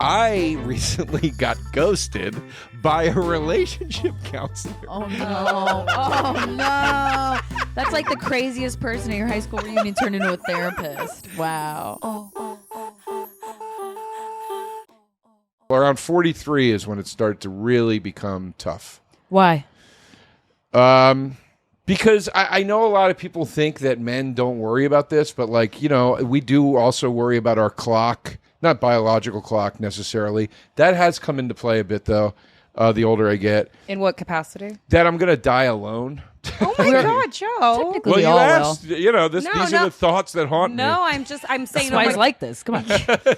I recently got ghosted by a relationship counselor. Oh, no. Oh, no. That's like the craziest person at your high school reunion turned into a therapist. Wow. Around 43 is when it started to really become tough. Why? Because I know a lot of people think that men don't worry about this, but we do also worry about our clock. Not biological clock necessarily. That has come into play a bit, though, the older I get. In what capacity? That I'm going to die alone. Oh, my God, Joe. Well, you asked, these are the thoughts that haunt me. No, I'm saying... That's why he's like this. Come on.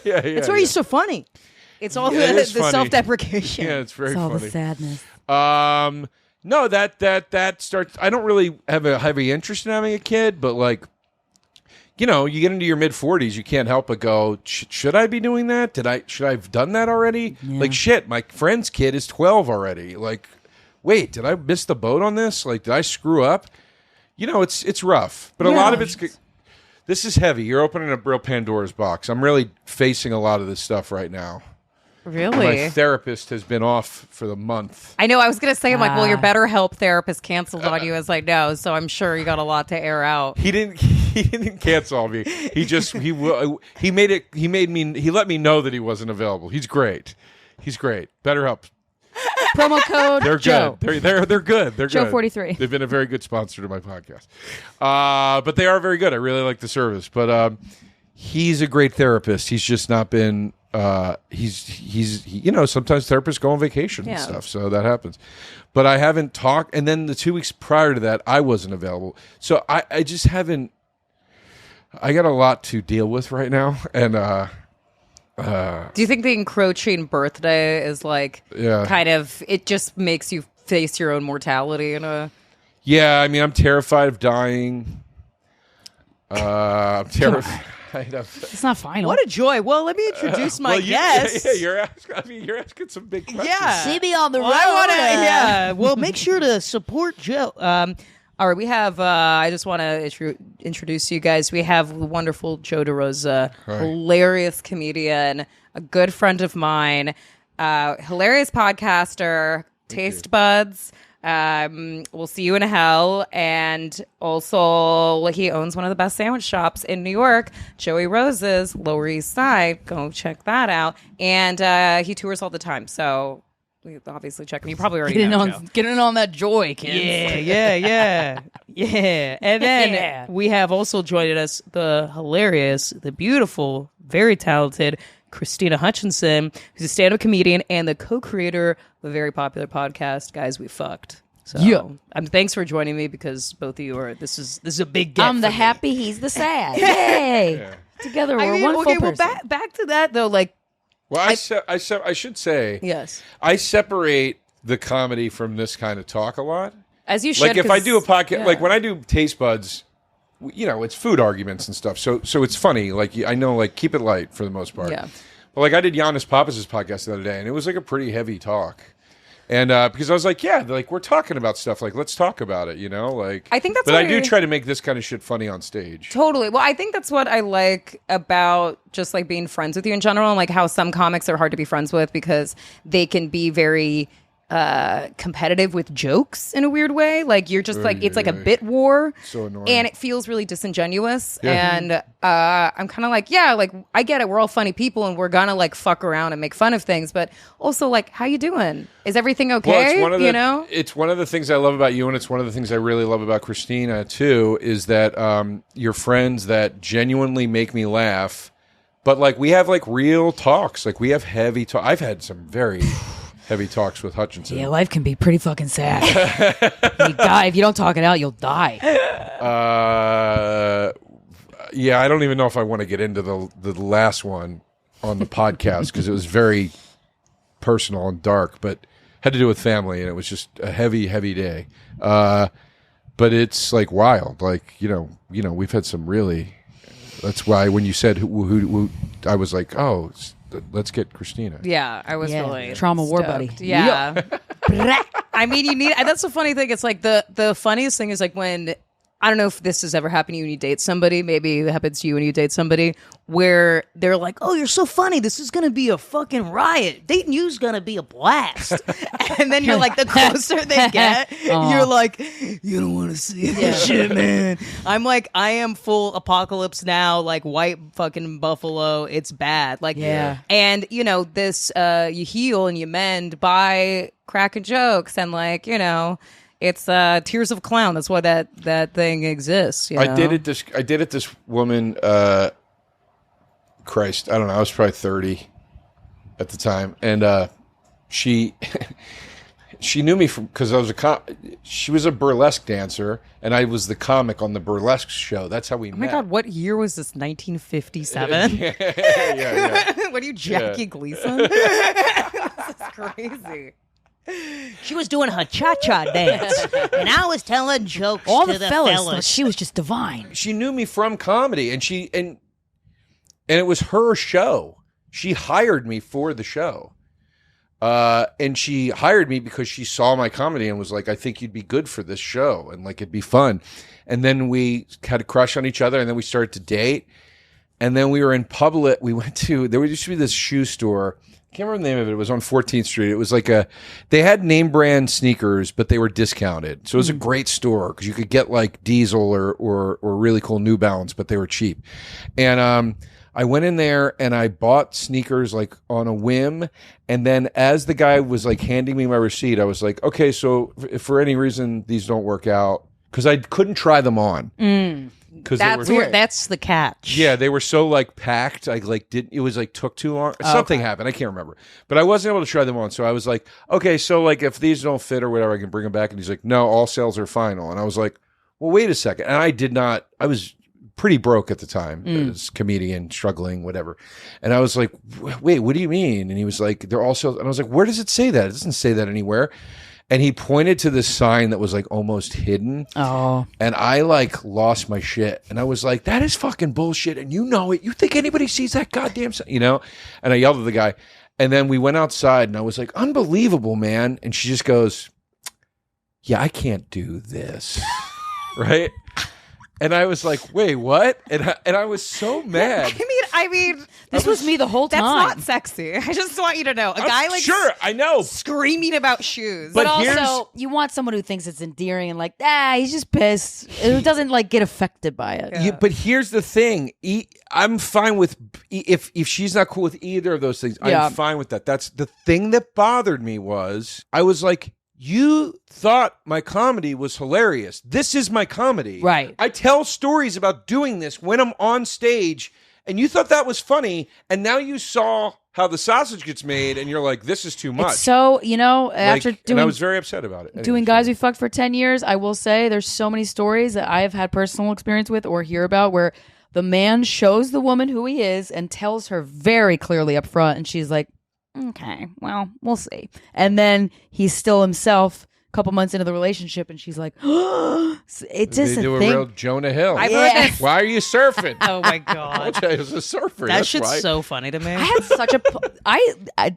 Yeah. That's why he's so funny. It's all the self-deprecation. Yeah, it's very It's all funny. the sadness. No, that starts... I don't really have a heavy interest in having a kid, but you get into your mid-40s, you can't help but go, should I be doing that? Should I have done that already? Yeah. Shit, my friend's kid is 12 already. Wait, did I miss the boat on this? Did I screw up? It's rough. But a lot of it's... This is heavy. You're opening a real Pandora's box. I'm really facing a lot of this stuff right now. Really? My therapist has been off for the month. I know. I was going to say, I'm like, well, your BetterHelp therapist canceled on you. I was like, no. So I'm sure you got a lot to air out. He didn't cancel on me. He let me know that he wasn't available. He's great. BetterHelp. Promo code They're Joe. good. They're good. They're Joe good. 43. They've been a very good sponsor to my podcast. But they are very good. I really like the service. But he's a great therapist. He's just not been. He's sometimes therapists go on vacation and stuff, so that happens. But I haven't talked. And then the 2 weeks prior to that, I wasn't available. So I just haven't. I got a lot to deal with right now, and. Do you think the encroaching birthday is kind of, it just makes you face your own mortality in a... Yeah, I mean, I'm terrified of dying. I'm terrified of... It's not final. What a joy. Well, let me introduce my guest. Yeah, you're asking some big questions. Yeah. See me on the road. Well, make sure to support Joe. All right, we have, I just want to introduce you guys. We have the wonderful Joe DeRosa, hilarious comedian, a good friend of mine, hilarious podcaster, Taste Buds, We'll See You in Hell, and also he owns one of the best sandwich shops in New York, Joey Rose's, Lower East Side. Go check that out. And he tours all the time, so... We obviously check him. You probably already know, Joe. Get in on that joy, kids. Yeah. And then we have also joining us the hilarious, the beautiful, very talented Krystyna Hutchinson, who's a stand-up comedian and the co-creator of a very popular podcast, Guys We Fucked. So thanks for joining me, because both of you are. This is a big get. I'm the happy, he's the sad. Yay! Together we're one full person. Well, back to that though, Well, I should say, yes, I separate the comedy from this kind of talk a lot. As you should. If I do a podcast, when I do Taste Buds, it's food arguments and stuff. So it's funny. I know, keep it light for the most part. Yeah. But I did Giannis Pappas' podcast the other day, and it was a pretty heavy talk. And because I was we're talking about stuff. Let's talk about it, I think that's. But I do try to make this kind of shit funny on stage. Totally. Well, I think that's what I like about just being friends with you in general, and how some comics are hard to be friends with because they can be very competitive with jokes in a weird way. You're just it's a bit war. So annoying. And it feels really disingenuous. Yeah. And I'm kind of I get it. We're all funny people and we're gonna fuck around and make fun of things. But also how you doing? Is everything okay? Well, it's one of the things I love about you, and it's one of the things I really love about Krystyna too, is that you're friends that genuinely make me laugh. But we have real talks. We have heavy talk. I've had some very heavy talks with Hutchinson. Yeah, life can be pretty fucking sad. You die. If you don't talk it out, you'll die. Yeah, I don't even know if I want to get into the last one on the podcast because it was very personal and dark, but had to do with family, and it was just a heavy, heavy day. But it's wild. We've had some really... That's why when you said who I was oh... Let's get Krystyna. Yeah, I was really trauma war stoked. buddy. Yeah. I mean, you need. That's the funny thing. It's the funniest thing is when I don't know if this has ever happened to you when you date somebody. Maybe it happens to you when you date somebody where they're like, "Oh, you're so funny. This is gonna be a fucking riot. Dating you's gonna be a blast." And then you're like, the closer they get, you're like, "You don't want to see this shit, man." I'm like, I am full apocalypse now, like white fucking buffalo. It's bad. Like, and you know this. You heal and you mend by cracking jokes and like it's tears of a clown. That's why that thing exists. You know? I did it. This woman, Christ, I don't know. I was probably 30 at the time, and she knew me from because I was she was a burlesque dancer, and I was the comic on the burlesque show. That's how we met. Oh my God, what year was this? 1957. yeah. What are you, Jackie Gleason? This is crazy. She was doing her cha-cha dance, and I was telling jokes All to the the fellas thought she was just divine. She knew me from comedy, and it was her show. She hired me for the show. And she hired me because she saw my comedy and was like, I think you'd be good for this show. And like, it'd be fun. And then we had a crush on each other, and then we started to date. And then we were in public. There used to be this shoe store. I can't remember the name of it. It was on 14th Street. It was like they had name brand sneakers, but they were discounted. So it was a great store because you could get like Diesel or really cool New Balance, but they were cheap. And, I went in there and I bought sneakers like on a whim. And then as the guy was like handing me my receipt, I was like, okay, so if for any reason these don't work out, because I couldn't try them on. Because that's the catch. Yeah, they were so like packed. I like it was like took too long. Something happened. I can't remember. But I wasn't able to try them on. So I was like, okay, so like if these don't fit or whatever, I can bring them back. And he's like, no, all sales are final. And I was like, well, wait a second. And I was pretty broke at the time as a comedian, struggling, whatever. And I was like, wait, what do you mean? And he was like, they're also, and I was like, where does it say that? It doesn't say that anywhere. And he pointed to this sign that was like almost hidden. Oh. And I like lost my shit. And I was like, that is fucking bullshit. And you know it. You think anybody sees that goddamn sign? And I yelled at the guy. And then we went outside and I was like, unbelievable, man. And she just goes, yeah, I can't do this. Right? And I was like, wait, what? And I was so mad. I mean, this was me the whole time. That's not sexy. I just want you to know. A guy like sure, I know, screaming about shoes. But also, you want someone who thinks it's endearing and like, he's just pissed. Who doesn't like get affected by it. Yeah. But here's the thing. I'm fine with if she's not cool with either of those things. I'm fine with that. That's the thing that bothered me was I was like, you thought my comedy was hilarious. This is my comedy. Right. I tell stories about doing this when I'm on stage, and you thought that was funny, and now you saw how the sausage gets made, and you're like, this is too much. It's so, after doing... And I was very upset about it. Doing Guys We Fucked for 10 years, I will say there's so many stories that I have had personal experience with or hear about where the man shows the woman who he is and tells her very clearly up front, and she's like, okay, well, we'll see. And then he's still himself a couple months into the relationship, and she's like, it's just they do a a thing. real Jonah Hill. I've heard this. Why are you surfing? Oh my God. I was a surfer. That that's shit's why. so funny to me. I had such a... I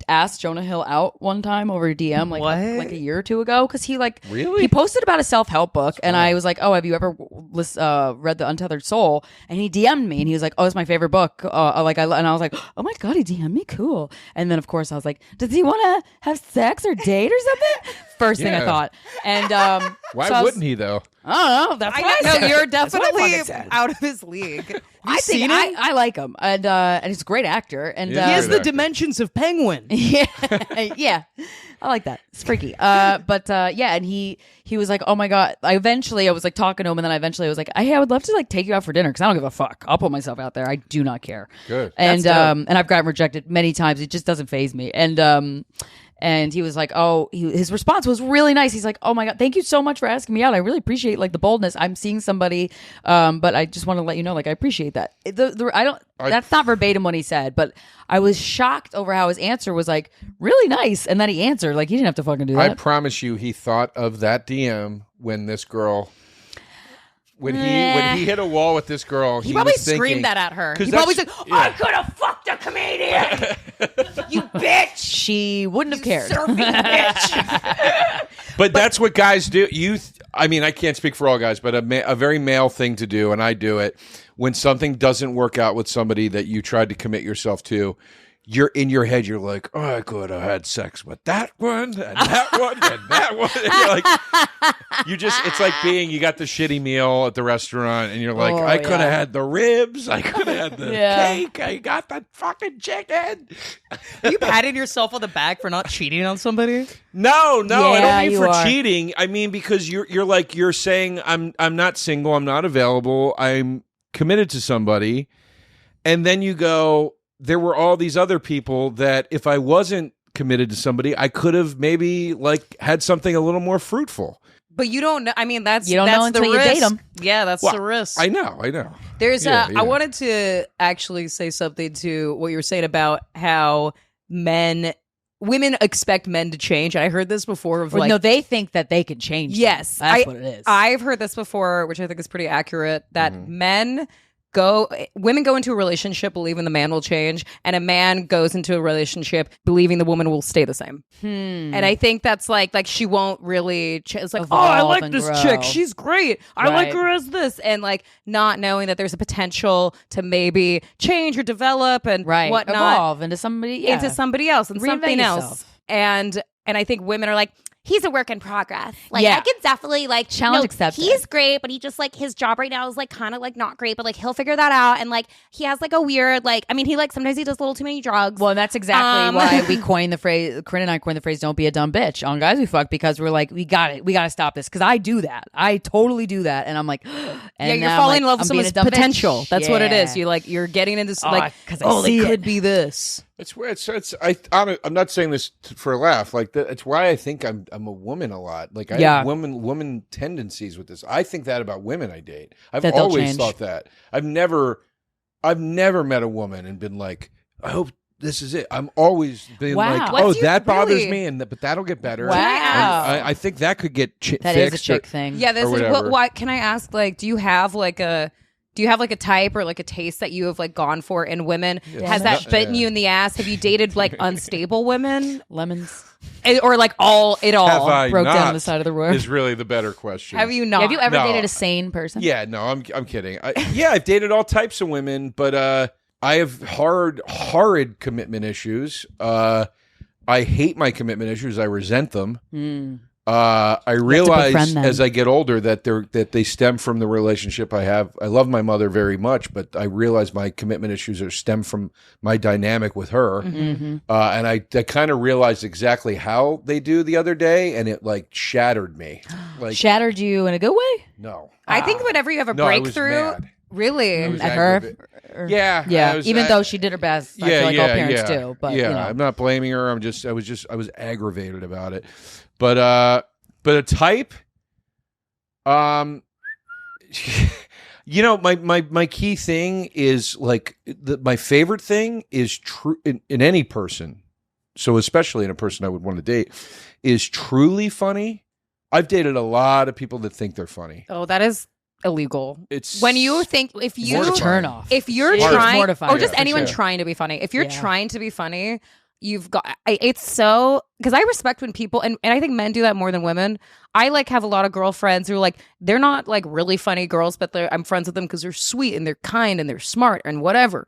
asked Jonah Hill out one time over DM like a year or two ago because he Really? He posted about a self-help book and I was like, oh, have you ever read The Untethered Soul? And he DM'd me and he was like, oh, it's my favorite book. And I was like, oh my God, he DM'd me, cool. And then of course I was like, does he want to have sex or date or something? First thing I thought. And why wouldn't he though? I don't know. That's what I said. You're That's what I definitely fucking said. out of his league. I think I like him, and he's a great actor, and He is He has Good the actor. dimensions of Penguin. yeah, I like that. It's freaky. And he was like, oh my God. I was like talking to him, and then I was like, hey, I would love to like take you out for dinner because I don't give a fuck. I'll put myself out there. I do not care. Good. And I've gotten rejected many times. It just doesn't faze me. And he was like, his response was really nice. He's like, oh my God, thank you so much for asking me out. I really appreciate like the boldness. I'm seeing somebody, but I just want to let you know, like, I appreciate that. That's not verbatim what he said, but I was shocked over how his answer was like really nice. And then he answered, like, he didn't have to fucking do that. I promise you, he thought of that DM when this girl... When he hit a wall with this girl, he probably was thinking, screamed that at her. He probably said, I could have fucked a comedian. You bitch. She wouldn't have cared. Surfing bitch. But that's what guys do. I mean, I can't speak for all guys, but a very male thing to do, and I do it, when something doesn't work out with somebody that you tried to commit yourself to, you're in your head, you're like, oh, I could have had sex with that one, and that one, and that one. And you're like, it's like you got the shitty meal at the restaurant, and you're like, I could have had the ribs, I could have had the cake, I got the fucking chicken. You patted yourself on the back for not cheating on somebody? No, I don't mean for are. cheating. I mean because you're saying I'm not single, I'm not available, I'm committed to somebody, and then you go, there were all these other people that if I wasn't committed to somebody, I could have maybe had something a little more fruitful. But you don't know. I mean, that's You don't that's know the until you risk. date 'em. Yeah, that's the risk. I know. There's Yeah. I wanted to actually say something to what you were saying about how women expect men to change. And I heard this before of no, they think that they can change them. yes, That's what it is. I've heard this before, which I think is pretty accurate, that women go into a relationship believing the man will change, and a man goes into a relationship believing the woman will stay the same. And I think that's like she won't really it's like, oh, I Evolve like and this grow. chick, she's great, I like Right. her as this, and like not knowing that there's a potential to maybe change or develop and right. whatnot Evolve into somebody into somebody else and Reinvent something else. yourself. And I think women are like, He's a work in progress. Like Yeah. I could definitely Challenge accepted. He's great, but he just his job right now is kind of not great, but he'll figure that out. And he has a weird I mean he sometimes he does a little too many drugs. Well, and that's exactly why we coined the phrase. Corinne and I coined the phrase "Don't be a dumb bitch" on guys we fuck, because we're like, we got to stop this, because I do that. I totally do that, and I'm like, and you're now I'm falling in love with I'm being someone's a dumb potential. bitch. That's what it is. Yeah. You're getting into 'cause I see they it. could be this. It's where I'm not saying this for a laugh. It's why I think I'm a woman a lot. I have woman tendencies with this. I think that about women I date. I've That they'll always change. thought that. I've never met a woman and been like, I hope this is it. I'm always been Wow. like, What's that bothers really- me, but that'll get better. Wow. And I think that could get That fixed. is a chick thing. Yeah, this or is whatever. what can I ask, do you have a type or a taste that you have gone for in women? Yeah. Has that Yeah. bitten you in the ass? Have you dated unstable women? Lemons Or all it all? Have I broke not down the side of the road. is really the better question. Have you not? Have you ever No. dated a sane person? Yeah, no, I'm kidding. I've dated all types of women, but I have horrid commitment issues. I hate my commitment issues. I resent them. I realize befriend them. as I get older that they stem from the relationship I have. I love my mother very much, but I realize my commitment issues stem from my dynamic with her. And I kind of realized exactly how they do the other day, and it shattered me. Shattered you in a good way? No, I think whenever you have a no, I was breakthrough, mad. really. I was At aggravated. her? Yeah, Yeah, I was- even I- though she did her best. I feel like all parents do. But, yeah, you know. I'm not blaming her. I was aggravated about it. But a type, my key thing is my favorite thing is true in any person. So especially in a person I would want to date is truly funny. I've dated a lot of people that think they're funny. Oh, that is illegal. It's When you think if you mortifying. Turn off. if you're It's trying mortifying. or just Yeah, for anyone sure. trying to be funny, if you're Yeah. trying to be funny, you've got it's so because I respect when people and I think men do that more than women. I have a lot of girlfriends who are they're not really funny girls, but I'm friends with them because they're sweet and they're kind and they're smart and whatever.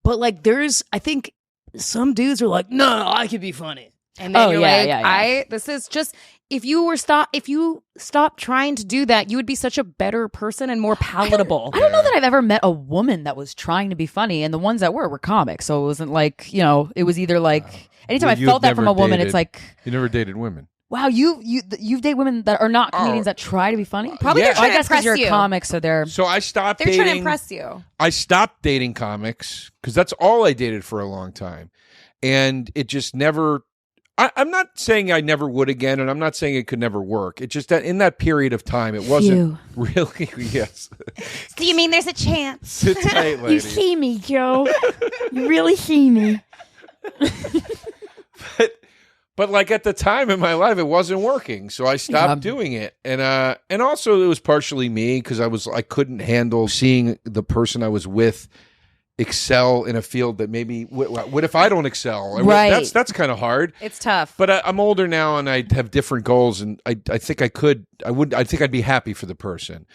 But there's I think some dudes are no, I could be funny. And then Oh, you're yeah. this is just if you stop trying to do that, you would be such a better person and more palatable. I don't know that I've ever met a woman that was trying to be funny, and the ones that were comics. So it wasn't it was either anytime I You've felt that from a never woman, dated- it's you never dated women. wow, you've dated women that are not comedians that try to be funny. Probably Yeah. they're trying I to guess because impress you're you. comics, so they're So I stopped They're dating. trying to impress you. I stopped dating comics because that's all I dated for a long time. And it just never, I'm not saying I never would again, and I'm not saying it could never work. It's just that in that period of time, it wasn't really, yes. So you mean there's a chance? Sit tight, lady. You see me, Joe. You really see me. But at the time in my life, it wasn't working, so I stopped doing it, and also it was partially me because I couldn't handle seeing the person I was with excel in a field that maybe what if I don't excel? Right. That's kind of hard. It's tough. But I'm older now, and I have different goals, and I think I think I'd be happy for the person.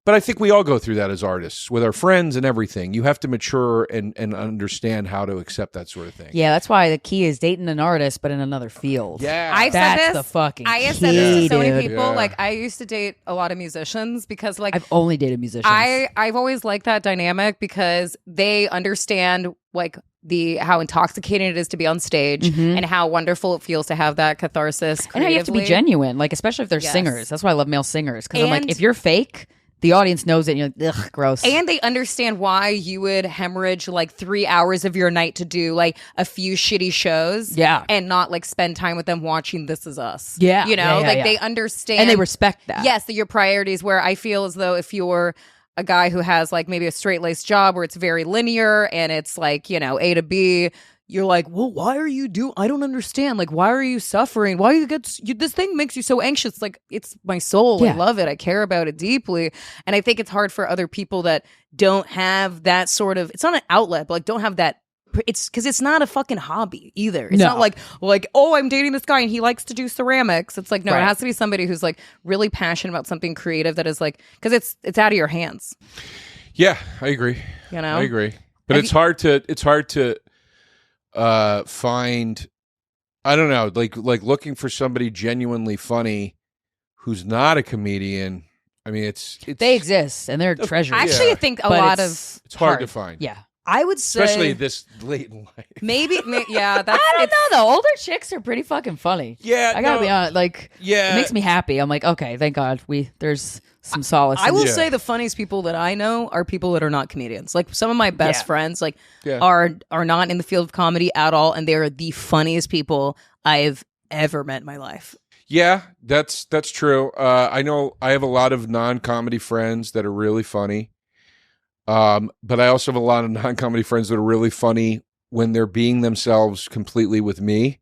But I think we all go through that as artists with our friends and everything. You have to mature and understand how to accept that sort of thing. Yeah, that's why the key is dating an artist, but in another field. Yeah. I've That's said this. the fucking I have key, said this to so dude. many people. Yeah. Like I used to date a lot of musicians because like I've only dated musicians. I've always liked that dynamic because they understand like how intoxicating it is to be on stage and how wonderful it feels to have that catharsis. and how you have to be creatively. genuine, like especially if they're Yes. singers. That's why I love male singers, because I'm like, And- if you're fake, the audience knows it, and you're like, ugh, gross. And they understand why you would hemorrhage like 3 hours of your night to do like a few shitty shows. Yeah. And not like spend time with them watching This Is Us. Yeah. You know, Yeah, like yeah. they understand. and they respect that. Yes, your priorities, where I feel as though if you're a guy who has like maybe a straight laced job where it's very linear and it's like, you know, A to B, you're like, well, why are you I don't understand. Like, why are you suffering? Why this thing makes you so anxious? Like, it's my soul. Yeah. I love it. I care about it deeply. And I think it's hard for other people that don't have that sort of, it's not an outlet, but like don't have that. It's because it's not a fucking hobby either. It's No. not like, oh, I'm dating this guy and he likes to do ceramics. It's like, no, Right. it has to be somebody who's like really passionate about something creative that is like, because it's out of your hands. Yeah, I agree. You know? I agree. But it's hard to find, I don't know, like looking for somebody genuinely funny who's not a comedian. I mean, it's They exist, and they're treasures. Actually, Yeah. I think a But lot it's of it's hard to find. Yeah. I would say Especially this late in life. maybe yeah. That's I don't know, though. Older chicks are pretty fucking funny. Yeah, I gotta no, be honest. Like, yeah. it makes me happy. I'm like, okay, thank God there's some solace. I in will Yeah. say the funniest people that I know are people that are not comedians. Like some of my best Yeah. friends, like Yeah. are not in the field of comedy at all, and they are the funniest people I've ever met in my life. Yeah, that's true. I know I have a lot of non-comedy friends that are really funny. But I also have a lot of non-comedy friends that are really funny when they're being themselves completely with me.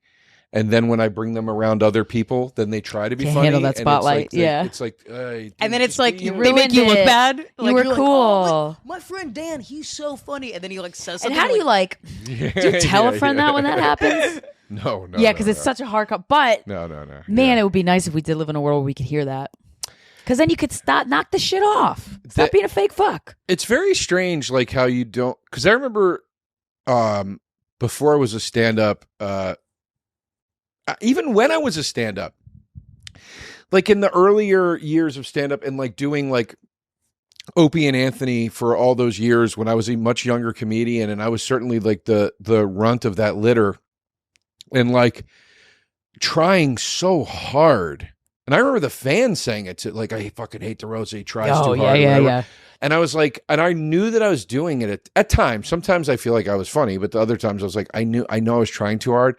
And then when I bring them around other people, then they try to be Can't funny. handle that and spotlight, It's like, yeah. It's like, And then it's like you they ruined make you look it. bad. You Like, were you're like, cool. "Oh, my friend Dan, he's so funny," and then he like says and something. how do you like? Do you tell a friend that when that happens? No. Yeah, because it's such a hard cut. But No. man, Yeah. it would be nice if we did live in a world where we could hear that. Because then you could knock the shit off. Stop being a fake fuck. It's very strange, like how you don't. Because I remember, before I was a stand-up, even when I was a stand-up, like in the earlier years of stand-up, and like doing like Opie and Anthony for all those years when I was a much younger comedian, and I was certainly like the runt of that litter, and like trying so hard. And I remember the fans saying it to, like, I fucking hate DeRosa. He tries too hard. or whatever. And I was like, and I knew that I was doing it at times. Sometimes I feel like I was funny, but the other times I was like, I know I was trying too hard.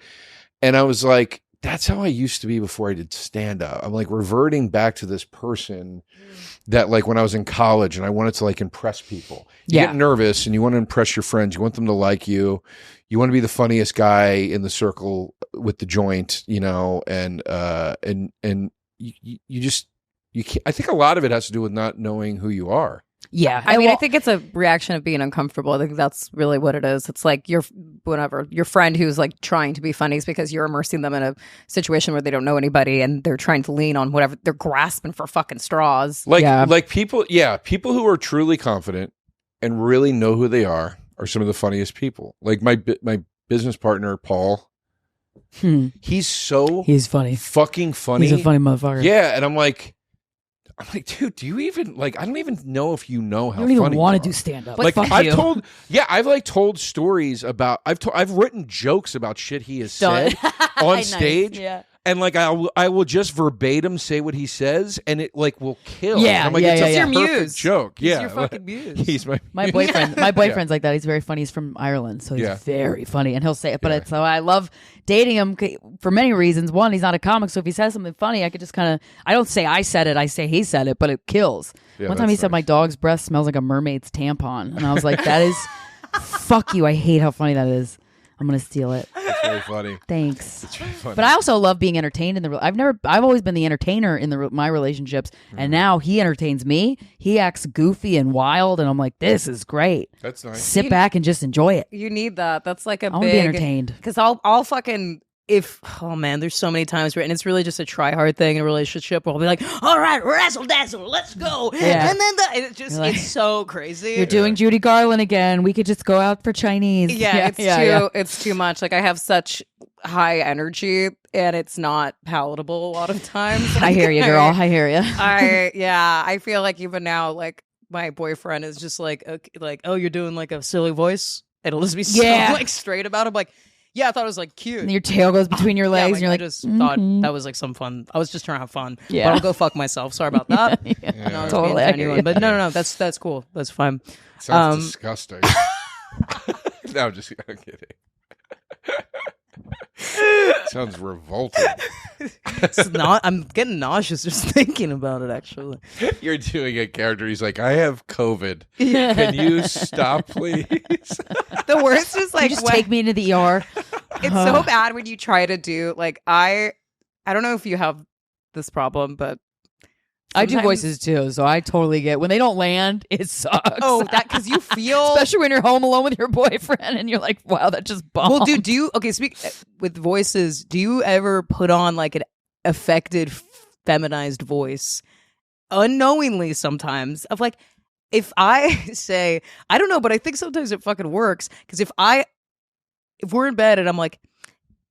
And I was like, that's how I used to be before I did stand up. I'm like reverting back to this person that like when I was in college and I wanted to like impress people. You get nervous and you want to impress your friends. You want them to like you. You want to be the funniest guy in the circle with the joint, you know, and you just can't. I think a lot of it has to do with not knowing who you are. Yeah. I mean, I think it's a reaction of being uncomfortable. I think that's really what it is. It's like your friend who's like trying to be funny is because you're immersing them in a situation where they don't know anybody and they're trying to lean on whatever they're grasping for fucking straws. Like people who are truly confident and really know who they are some of the funniest people. Like my business partner, Paul. He's funny. Fucking funny. He's a funny motherfucker. Yeah, and I'm like, dude, do you even like? I don't even know if you know how. You don't even funny want you to do are. stand up. Like fuck I've you. told stories about. I've written jokes about shit he has said on Nice, stage. yeah. And like I will just verbatim say what he says, and it like will kill. Yeah, And I'm like, yeah, it's yeah, a yeah. Your perfect muse. joke. He's yeah, your fucking muse. He's my My boyfriend, my boyfriend's like that. He's very funny. He's from Ireland, so he's Yeah. very funny, and he'll say it. But Yeah. it's so I love dating him for many reasons. One, he's not a comic, so if he says something funny, I could just kind of. I don't say I said it. I say he said it, but it kills. Yeah, One time he that's said nice. my dog's breath smells like a mermaid's tampon, and I was like, that is, fuck you. I hate how funny that is. I'm gonna steal it. It's very funny. Thanks. It's very funny. But I also love being entertained in the. I've always been the entertainer in my relationships, and now he entertains me. He acts goofy and wild, and I'm like, this is great. That's nice. Sit back and just enjoy it. You need that. That's like a I big. want to be entertained. Because I'll fucking. Oh man, there's so many times where, and it's really just a try hard thing in a relationship where I'll be like, all right, razzle dazzle, let's go. Yeah. And then it's so crazy. You're doing Judy Garland again. We could just go out for Chinese. Yeah, it's too much. Like I have such high energy and it's not palatable a lot of times. I hear you, girl. I hear you. I feel like even now, like my boyfriend is just like, okay, like, oh, you're doing like a silly voice. It'll just be so like straight about it. Like, yeah, I thought it was like cute. And your tail goes between your legs, and you're like, I just thought that was like some fun. I was just trying to have fun. Yeah. But I'll go fuck myself. Sorry about that. Yeah. Totally. But no, that's cool. That's fine. Sounds disgusting. No, I'm kidding. Sounds revolting. It's not. I'm getting nauseous just thinking about it. Actually, you're doing a character. He's like, I have COVID. Can you stop, please? The worst is like, just take me into the ER. It's so bad when you try to do like I don't know if you have this problem, but I do voices too, so I totally get when they don't land. It sucks. Oh, that because you feel, especially when you're home alone with your boyfriend, and you're like, "Wow, that just bombed." Well, dude, speak with voices? Do you ever put on like an affected, feminized voice unknowingly? Sometimes of like, if I say, I don't know, but I think sometimes it fucking works because if we're in bed and I'm like,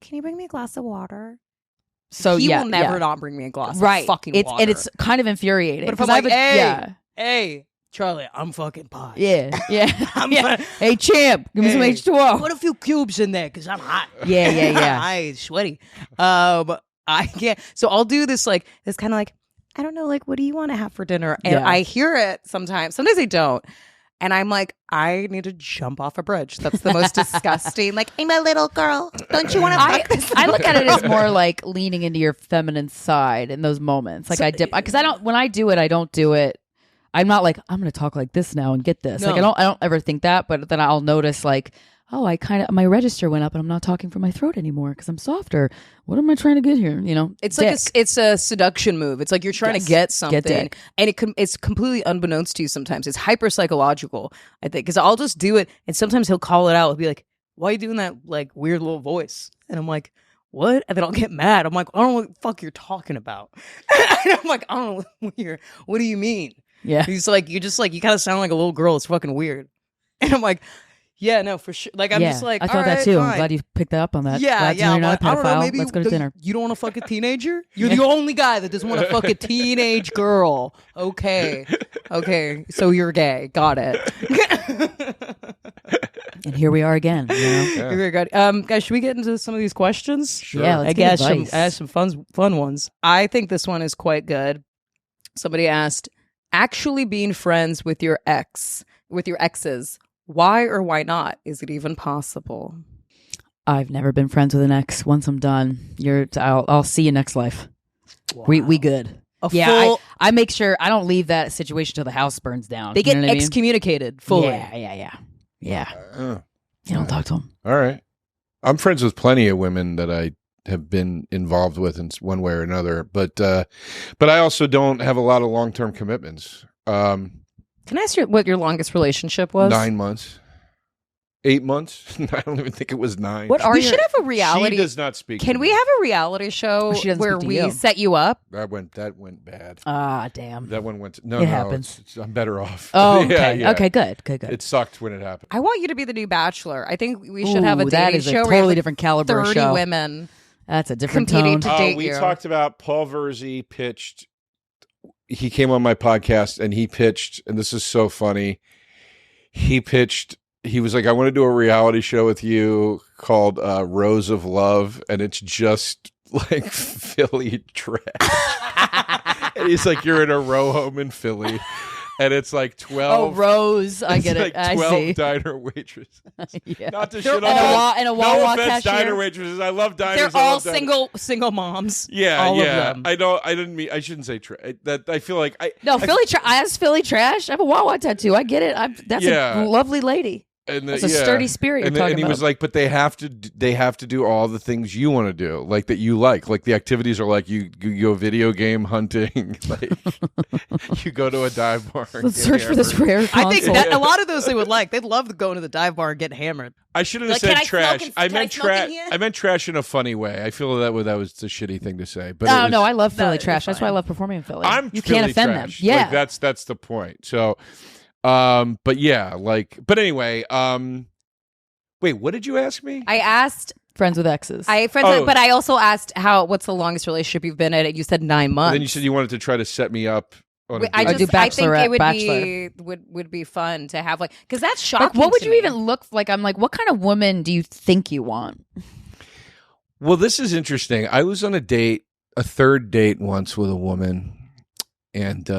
can you bring me a glass of water? So he will never not bring me a glass of fucking water. And it's kind of infuriating. But if I'm like, hey, Charlie, I'm fucking pot. Yeah. Hey, champ, give me some H2O. Put a few cubes in there because I'm hot. Yeah. I'm sweaty. I can't. So I'll do this like, it's kind of like, I don't know, like, what do you want to have for dinner? And I hear it sometimes. Sometimes I don't. And I'm like, I need to jump off a bridge. That's the most disgusting. Like, I'm a little girl. Don't you want to fuck this? I look at it as more like leaning into your feminine side in those moments. Like I dip, because when I do it. I'm not like, I'm going to talk like this now and get this. No. Like I don't ever think that, but then I'll notice like, oh, my register went up and I'm not talking from my throat anymore because I'm softer. What am I trying to get here? You know, it's dick. Like it's a seduction move. It's like you're trying to get something, and it's completely unbeknownst to you. Sometimes it's hyper psychological. I think because I'll just do it, and sometimes he'll call it out. He'll be like, "Why are you doing that like weird little voice?" And I'm like, "What?" And then I'll get mad. I'm like, "I don't know what the fuck you're talking about." And I'm like, "I don't know what do you mean?" Yeah, he's like, "You just like you kind of sound like a little girl. It's fucking weird." And I'm like, yeah, no, for sure. Like, I'm just like, I thought that too. Fine. I'm glad you picked that up on that. Yeah. You're not a pedophile. I don't know, maybe let's go to dinner. You don't want to fuck a teenager? You're the only guy that doesn't want to fuck a teenage girl. Okay. So you're gay. Got it. And here we are again. You know? Yeah. Guys, should we get into some of these questions? Sure. Yeah, I have some fun ones. I think this one is quite good. Somebody asked, actually being friends with your exes. Why or why not? Is it even possible? I've never been friends with an ex. Once I'm done, I'll see you next life. Wow. We good. I make sure I don't leave that situation till the house burns down. They get excommunicated fully. Yeah. You don't talk to them. All right. I'm friends with plenty of women that I have been involved with in one way or another, but I also don't have a lot of long-term commitments. Can I ask you what your longest relationship was? 9 months. 8 months? I don't even think it was 9. We should have a reality. She does not speak. Can we have a reality show where we set you up? That went bad. Ah, damn. That one went. It happens. I'm better off. Oh, okay. Yeah. Okay, good. It sucked when it happened. I want you to be the new Bachelor. I think we should have a dating that is show. A totally different caliber 30 show. women. That's a different competing tone. to date we you. Talked about Paul Verzi pitched. He came on my podcast and he pitched, and this is so funny. He was like, I want to do a reality show with you called Rose of Love, and it's just like Philly trash. And he's like, you're in a row home in Philly. And it's like 12. Oh, Rose. I get it. Like 12 I see. diner waitresses. Yeah. Not to shit on and a no Wawa offense, cashier. diner waitresses. I love diners. They're all single moms. Yeah, all yeah. Of them. I know. I didn't mean. I shouldn't say that. I feel like Philly. I have Philly trash. I have a Wawa tattoo. I get it. That's a lovely lady. It's a sturdy spirit you're talking and he about. was like, but they have to do all the things you want to do, like that you like the activities are like you go video game hunting, like you go to a dive bar. Let's search for this rare console. I think that a lot of those they would like. They'd love going to the dive bar and getting hammered. I shouldn't have Like, said can I trash. smoke in- I can I meant smoke in trash. here? I meant trash in a funny way. I feel that was the shitty thing to say. But Oh, it was, no, I love Philly it's trash. That's why I fine. love performing in Philly. You Philly can't offend trash. them. Yeah. Like, that's the point. So, but yeah, but anyway, wait, what did you ask me? I asked. Friends with exes. But I also asked what's the longest relationship you've been in? And you said 9 months. And then you said you wanted to try to set me up. On a I date. do think it Bachelorette, would be fun to have because that's shocking. like, what would to you me. even look like? I'm like, what kind of woman do you think you want? Well, this is interesting. I was on a third date once with a woman, and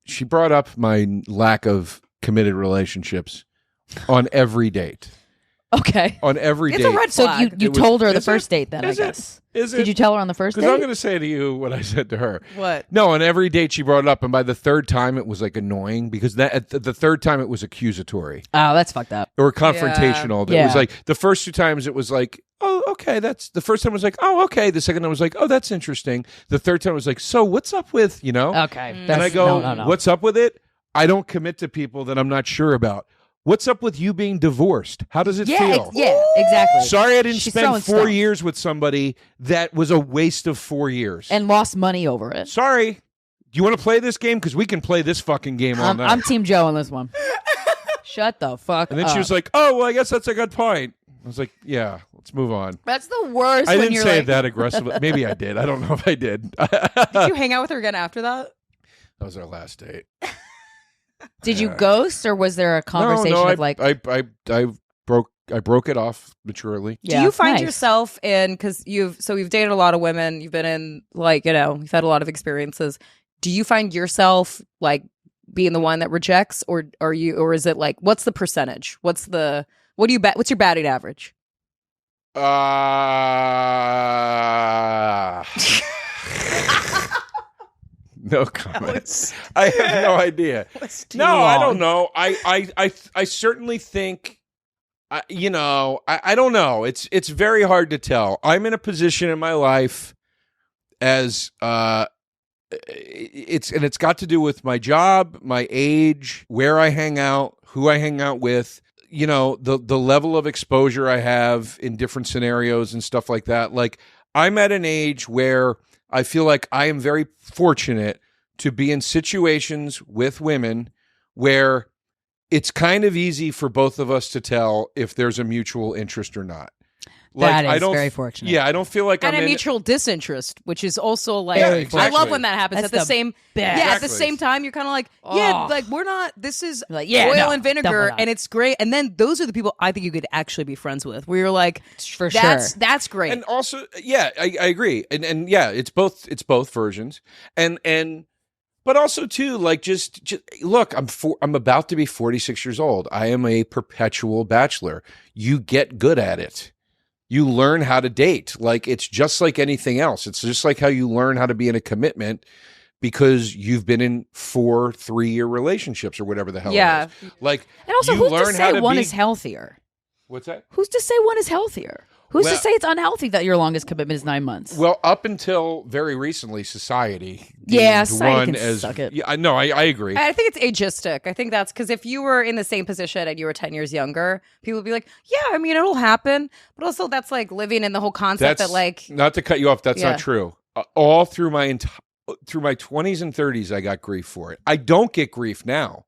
she brought up my lack of committed relationships on every date. Okay. On every It's date. a red So flag. you It was- told her the is it? first date then, I Is it? guess. Is it? Did you tell her on the first date? Because I'm going to say to you what I said to her. What? No, on every date she brought it up, and by the third time it was like annoying because at the third time it was accusatory Oh, that's fucked up. or confrontational. It Yeah. was like the first 2 times it was like, oh, okay, that's the first time was like, oh, okay. The second time was like, oh, that's interesting. The third time was like, so what's up with Okay. And I go, what's up with it? I don't commit to people that I'm not sure about. What's up with you being divorced? How does it feel? Yeah, exactly. Sorry, I didn't She's spend throwing 4 stones. years with somebody that was a waste of 4 years. And lost money over it. Sorry. Do you want to play this game? Because we can play this fucking game all night. I'm Team Joe on this one. Shut the fuck And then up. she was like, oh, well, I guess that's a good point. I was like, yeah, let's move on. That's the worst I when didn't you're say like, it that aggressively. Maybe I did. I don't know if I did. Did you hang out with her again after that? That was our last date. Did you ghost or was there a conversation no, of like, I broke it off maturely. Do you find nice. yourself in because you've dated a lot of women, you've been in you've had a lot of experiences. Do you find yourself like being the one that rejects, or is it like what's the percentage? What's your batting average? No comment. I have no idea. No, I don't know. I certainly think, I don't know. It's very hard to tell. I'm in a position in my life as it's got to do with my job, my age, where I hang out, who I hang out with, the level of exposure I have in different scenarios and stuff like that. Like, I'm at an age where I feel like I am very fortunate to be in situations with women where it's kind of easy for both of us to tell if there's a mutual interest or not. That is very fortunate. Yeah, I don't feel like And I'm a in mutual disinterest, which is also like Yeah, I exactly. love when that happens. That's at the the same best. at the Exactly. same time, you're kind of like, like we're not. This is Like, yeah, oil no, and vinegar, definitely not. and it's great. And then those are the people I think you could actually be friends with. Where you're like, For that's great. And also, yeah, I agree. And yeah, it's both versions. And but also too, like just look, I'm about to be 46 years old. I am a perpetual bachelor. You get good at it. You learn how to date. Like, it's just like anything else. It's just like how you learn how to be in a commitment because you've been in 4 3-year relationships or whatever the hell Yeah. it is. Like, And also, you who's learn to how say to one be, is healthier? What's that? Who's to say one is healthier? Who's Well- to say it's unhealthy that your longest commitment is 9 months? Well, up until very recently, society Yeah, deemed society one can as suck it. Yeah, I agree. I think it's ageistic. I think that's because if you were in the same position and you were 10 years younger, people would be like, yeah, I mean, it'll happen. But also, that's like living in the whole concept that like, not to cut you off. That's Yeah. not true. All through my 20s and 30s, I got grief for it. I don't get grief now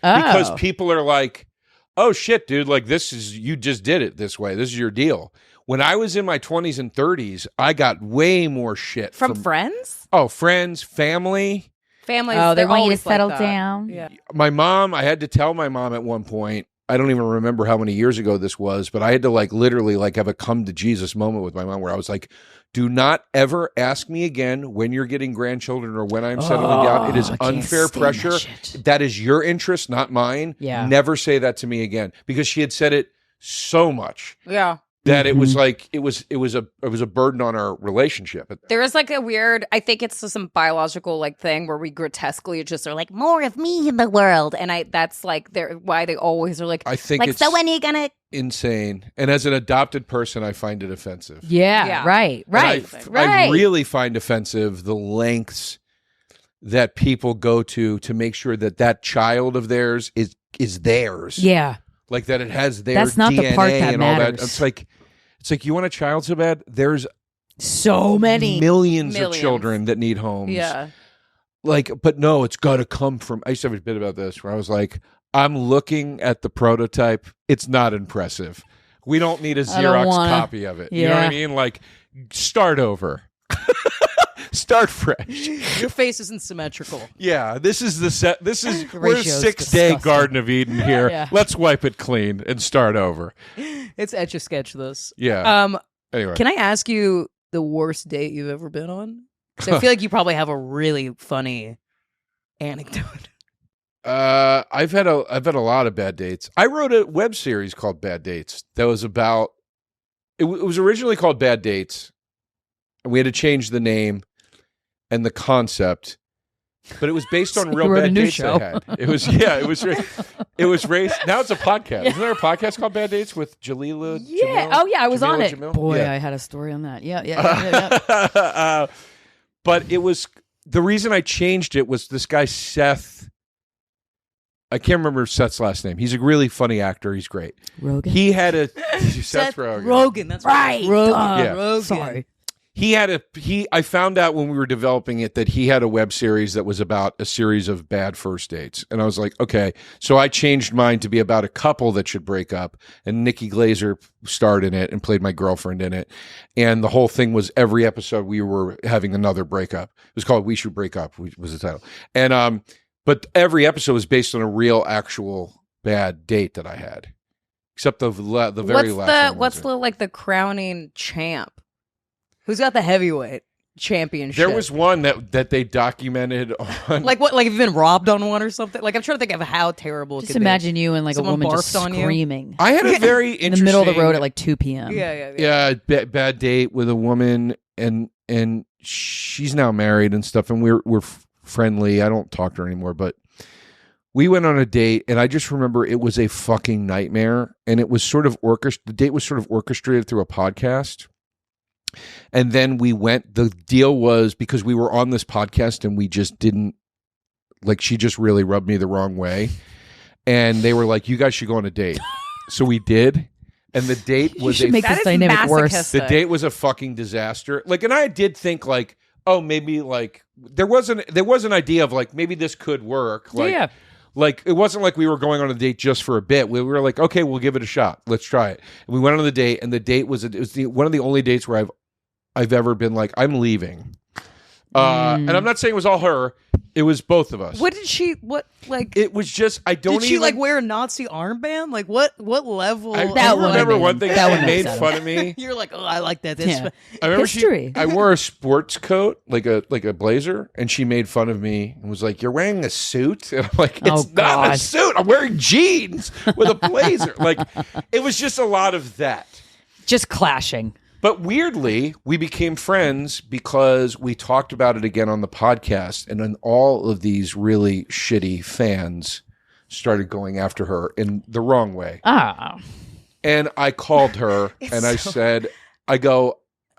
because Oh. people are like, "Oh shit, dude! Like you just did it this way. This is your deal." When I was in my 20s and 30s, I got way more shit from friends, friends, family. families. Oh, they they're want you to always like settle that. down. Yeah. My mom, I had to tell my mom at one point, I don't even remember how many years ago this was, but I had to like literally like have a come to Jesus moment with my mom where I was like, do not ever ask me again when you're getting grandchildren or when I'm settling down. It is I can't unfair stand that pressure. shit. That is your interest, not mine. Yeah. Never say that to me again, because she had said it so much. Yeah. that it was like it was a burden on our relationship. There is like a weird, I think it's some biological like thing where we grotesquely just are like more of me in the world, and that's like why they always are like. I think Like, it's so when are you gonna? insane, and as an adopted person, I find it offensive. Yeah. Right. And I Right. really find offensive the lengths that people go to make sure that child of theirs is theirs. Yeah. Like that it has their That's not DNA the part that and all that. matters. It's like you want a child so bad. There's So many. millions of children that need homes. Yeah. Like, but no, it's got to come from. I used to have a bit about this where I was like, I'm looking at the prototype. It's not impressive. We don't need a Xerox copy of it. You know what I mean? Like, start over. Start fresh. Your face isn't symmetrical. Yeah, this is the set. This is we're ratio's 6-day disgusting. Garden of Eden here. Yeah. Let's wipe it clean and start over. It's Etch-a-Sketch this. Yeah. Anyway, Can I ask you the worst date you've ever been on? 'Cause I feel like you probably have a really funny anecdote. I've had a lot of bad dates. I wrote a web series called Bad Dates that was about. It was originally called Bad Dates, and we had to change the name and the concept, but it was based on So real you wrote a bad new dates show. I had. It was raised. Now it's a podcast. Isn't there a podcast called Bad Dates with Jalila? Yeah. Jamil? Oh, yeah. I was on Jamila it. Jamil? Boy, Yeah. I had a story on that. Yeah. But it was the reason I changed it was this guy Seth. I can't remember Seth's last name. He's a really funny actor. He's great. Rogan. He had a Seth Rogen. Rogan, that's right. Rogan. Yeah. Rogan. Sorry. I found out when we were developing it that he had a web series that was about a series of bad first dates. And I was like, okay. So I changed mine to be about a couple that should break up. And Nikki Glazer starred in it and played my girlfriend in it. And the whole thing was every episode we were having another breakup. It was called We Should Break Up, was the title. And, but every episode was based on a real, actual bad date that I had. Except the very last one. What's the crowning champ? Who's got the heavyweight championship? There was one that they documented on. Like what? Like have you been robbed on one or something? Like I'm trying to think of how terrible. It Just could be. imagine you and like Someone a woman just barfed on you? screaming I had a very in the middle of the road at like 2 p.m. Yeah. bad date with a woman, and she's now married and stuff, and we're friendly. I don't talk to her anymore, but we went on a date, and I just remember it was a fucking nightmare, and it was sort of the date was sort of orchestrated through a podcast. And then the deal was because we were on this podcast and we just didn't, like, she just really rubbed me the wrong way. And they were like, you guys should go on a date. So we did. And the date was should make That this is dynamic worse. masochistic. the date was a fucking disaster. Like, and I did think like, oh, maybe like there was an idea of like, maybe this could work. Like, Yeah. Like, it wasn't like we were going on a date just for a bit. We were like, okay, we'll give it a shot. Let's try it. And we went on the date, and the date was one of the only dates where I've ever been like, I'm leaving. And I'm not saying it was all her. It was both of us. What did she? What like? It was just Did she like wear a Nazi armband? Like what level? I That one remember I mean. one thing That she one made upset fun of me. You're like, oh, I like that. Yeah. I remember History. I wore a sports coat, like a blazer, and she made fun of me and was like, "You're wearing a suit," and I'm like, "It's not a God. suit. I'm wearing jeans with a blazer." Like, it was just a lot of that. Just clashing. But weirdly, we became friends because we talked about it again on the podcast, and then all of these really shitty fans started going after her in the wrong way. Ah. And I called her and I said,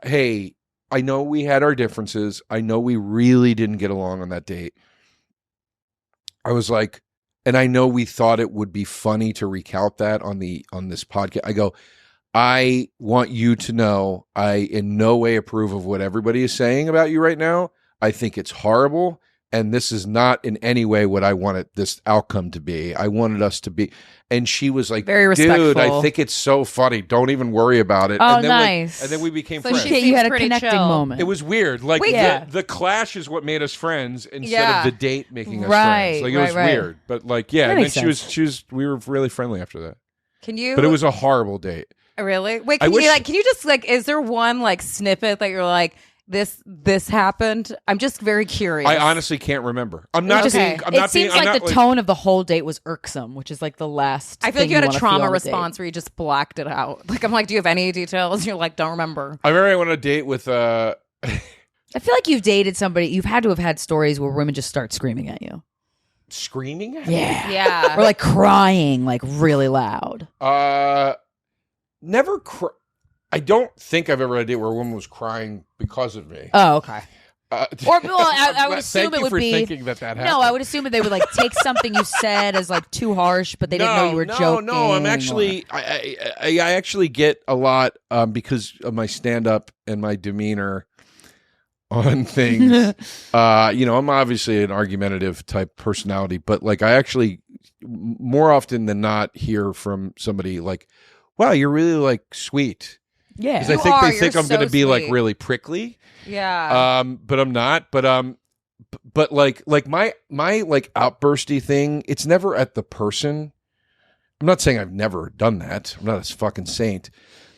hey, I know we had our differences. I know we really didn't get along on that date. I was like, and I know we thought it would be funny to recount that on this podcast. I go, I want you to know I in no way approve of what everybody is saying about you right now. I think it's horrible. And this is not in any way what I wanted this outcome to be. I wanted us to be. And she was like, Very dude, respectful. I think it's so funny. Don't even worry about it. Oh, and then nice. and then we became So friends. she- Okay, you had a seems pretty connecting chill. moment. It was weird. Like Wait, yeah. the clash is what made us friends instead Yeah. of the date making us Right, friends. Like it was right. weird. But like, yeah. That And then makes she was we were really friendly after that. Can you? But it was a horrible date. Really? Wait, I can wish- you just like? Is there one like snippet that you're like? this happened? I'm just very curious. I honestly can't remember. I'm not being. I'm it not seems being, like I'm the not, tone of the whole date was irksome, which is like the last. I feel like thing you had a wanna trauma feel on response date. where you just blacked it out. Like, I'm like, do you have any details? You're like, don't remember. I remember I went on a date with. I feel like you've dated somebody. You've had to have had stories where women just start screaming at you. Screaming at Yeah. Yeah. Or like crying, like really loud. Never. I don't think I've ever had a date where a woman was crying because of me. Oh, okay. Or I would assume thank it you would for be. thinking that happened. No, I would assume that they would like take something you said as like too harsh, but they didn't know you were joking. No, I'm actually, I actually get a lot because of my stand up and my demeanor on things. I'm obviously an argumentative type personality, but like I actually more often than not hear from somebody like, wow, you're really like sweet. Yeah. Because I think they think I'm so going to be like sweet. really prickly. Yeah. But I'm not. But like my like outbursty thing, it's never at the person. I'm not saying I've never done that. I'm not a fucking saint.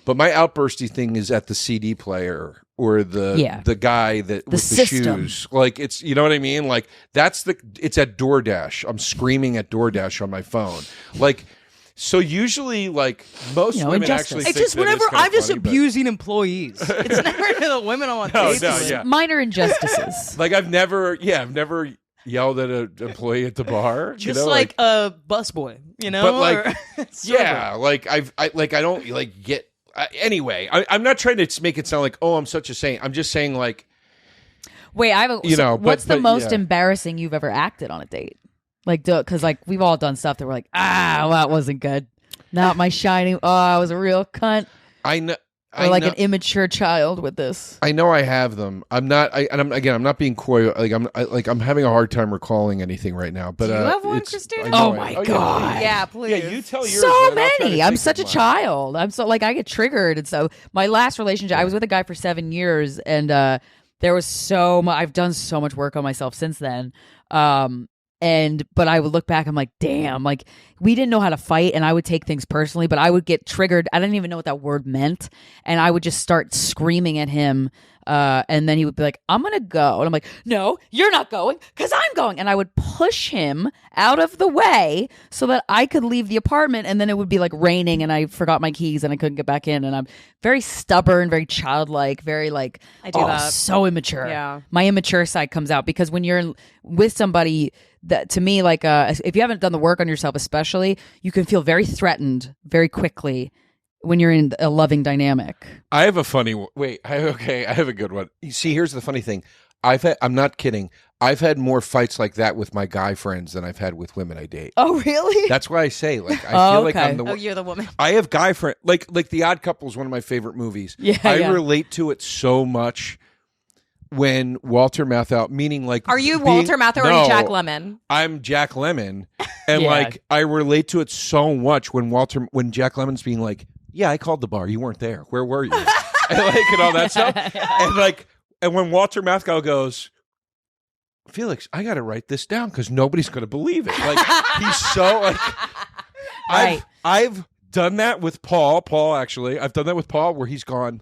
But my outbursty thing is at the CD player or the guy that with the system. shoes. Like it's, you know what I mean? Like it's at DoorDash. I'm screaming at DoorDash on my phone. Like, so usually, like most women injustice. actually, It's think just that whenever kinda I'm just funny, but- abusing employees. It's never the women I want dates with. yeah. Minor injustices. Like I've never yelled at an employee at the bar. Just you know? like a busboy, you know? But like, Or- yeah, like I don't like get. Anyway, I'm not trying to make it sound like, oh, I'm such a saint. I'm just saying like, Wait, I have a. You know, what's the but, most yeah. embarrassing you've ever acted on a date? Like, because like we've all done stuff that we're like, well, that wasn't good. Not my shining. Oh, I was a real cunt. I know. Or like an immature child with this. I know I have them. I'm not. I'm not being coy. Like I'm having a hard time recalling anything right now. But Do you have one, it's- Krystyna? I know Oh I- my yeah, God. please. Yeah, please. Yeah, you tell yours. So and I'll try to many. I'm think such a of mine. child. I'm so like I get triggered, and so my last relationship, I was with a guy for 7 years, and there was so much. I've done so much work on myself since then. But I would look back, I'm like, damn, like we didn't know how to fight, and I would take things personally, but I would get triggered. I didn't even know what that word meant, and I would just start screaming at him. And then he would be like, I'm gonna go, and I'm like, no, you're not going, because I'm going, and I would push him out of the way so that I could leave the apartment, and then it would be like raining, and I forgot my keys, and I couldn't get back in, and I'm very stubborn, very childlike, very like, I do that. so immature. Yeah. My immature side comes out because when you're with somebody that, to me, like if you haven't done the work on yourself, especially, you can feel very threatened very quickly when you're in a loving dynamic. I have a funny. Wait. I have a good one. You see, here's the funny thing. I'm not kidding. I've had more fights like that with my guy friends than I've had with women I date. Oh, really? That's why I say, like, I feel like okay. I'm the. Oh, you're the woman. I have guy friend like The Odd Couple is one of my favorite movies. Yeah, I yeah. relate to it so much. When Walter Matthau, meaning like, Are you being- Walter Matthau or No, are you Jack Lemmon? I'm Jack Lemmon, and Yeah. like I relate to it so much when Jack Lemmon's being like, "Yeah, I called the bar. You weren't there. Where were you?" and all that stuff, and when Walter Matthau goes, Felix, I got to write this down because nobody's going to believe it. Like he's so like, Right. I've done that with Paul. Actually, I've done that with Paul where he's gone.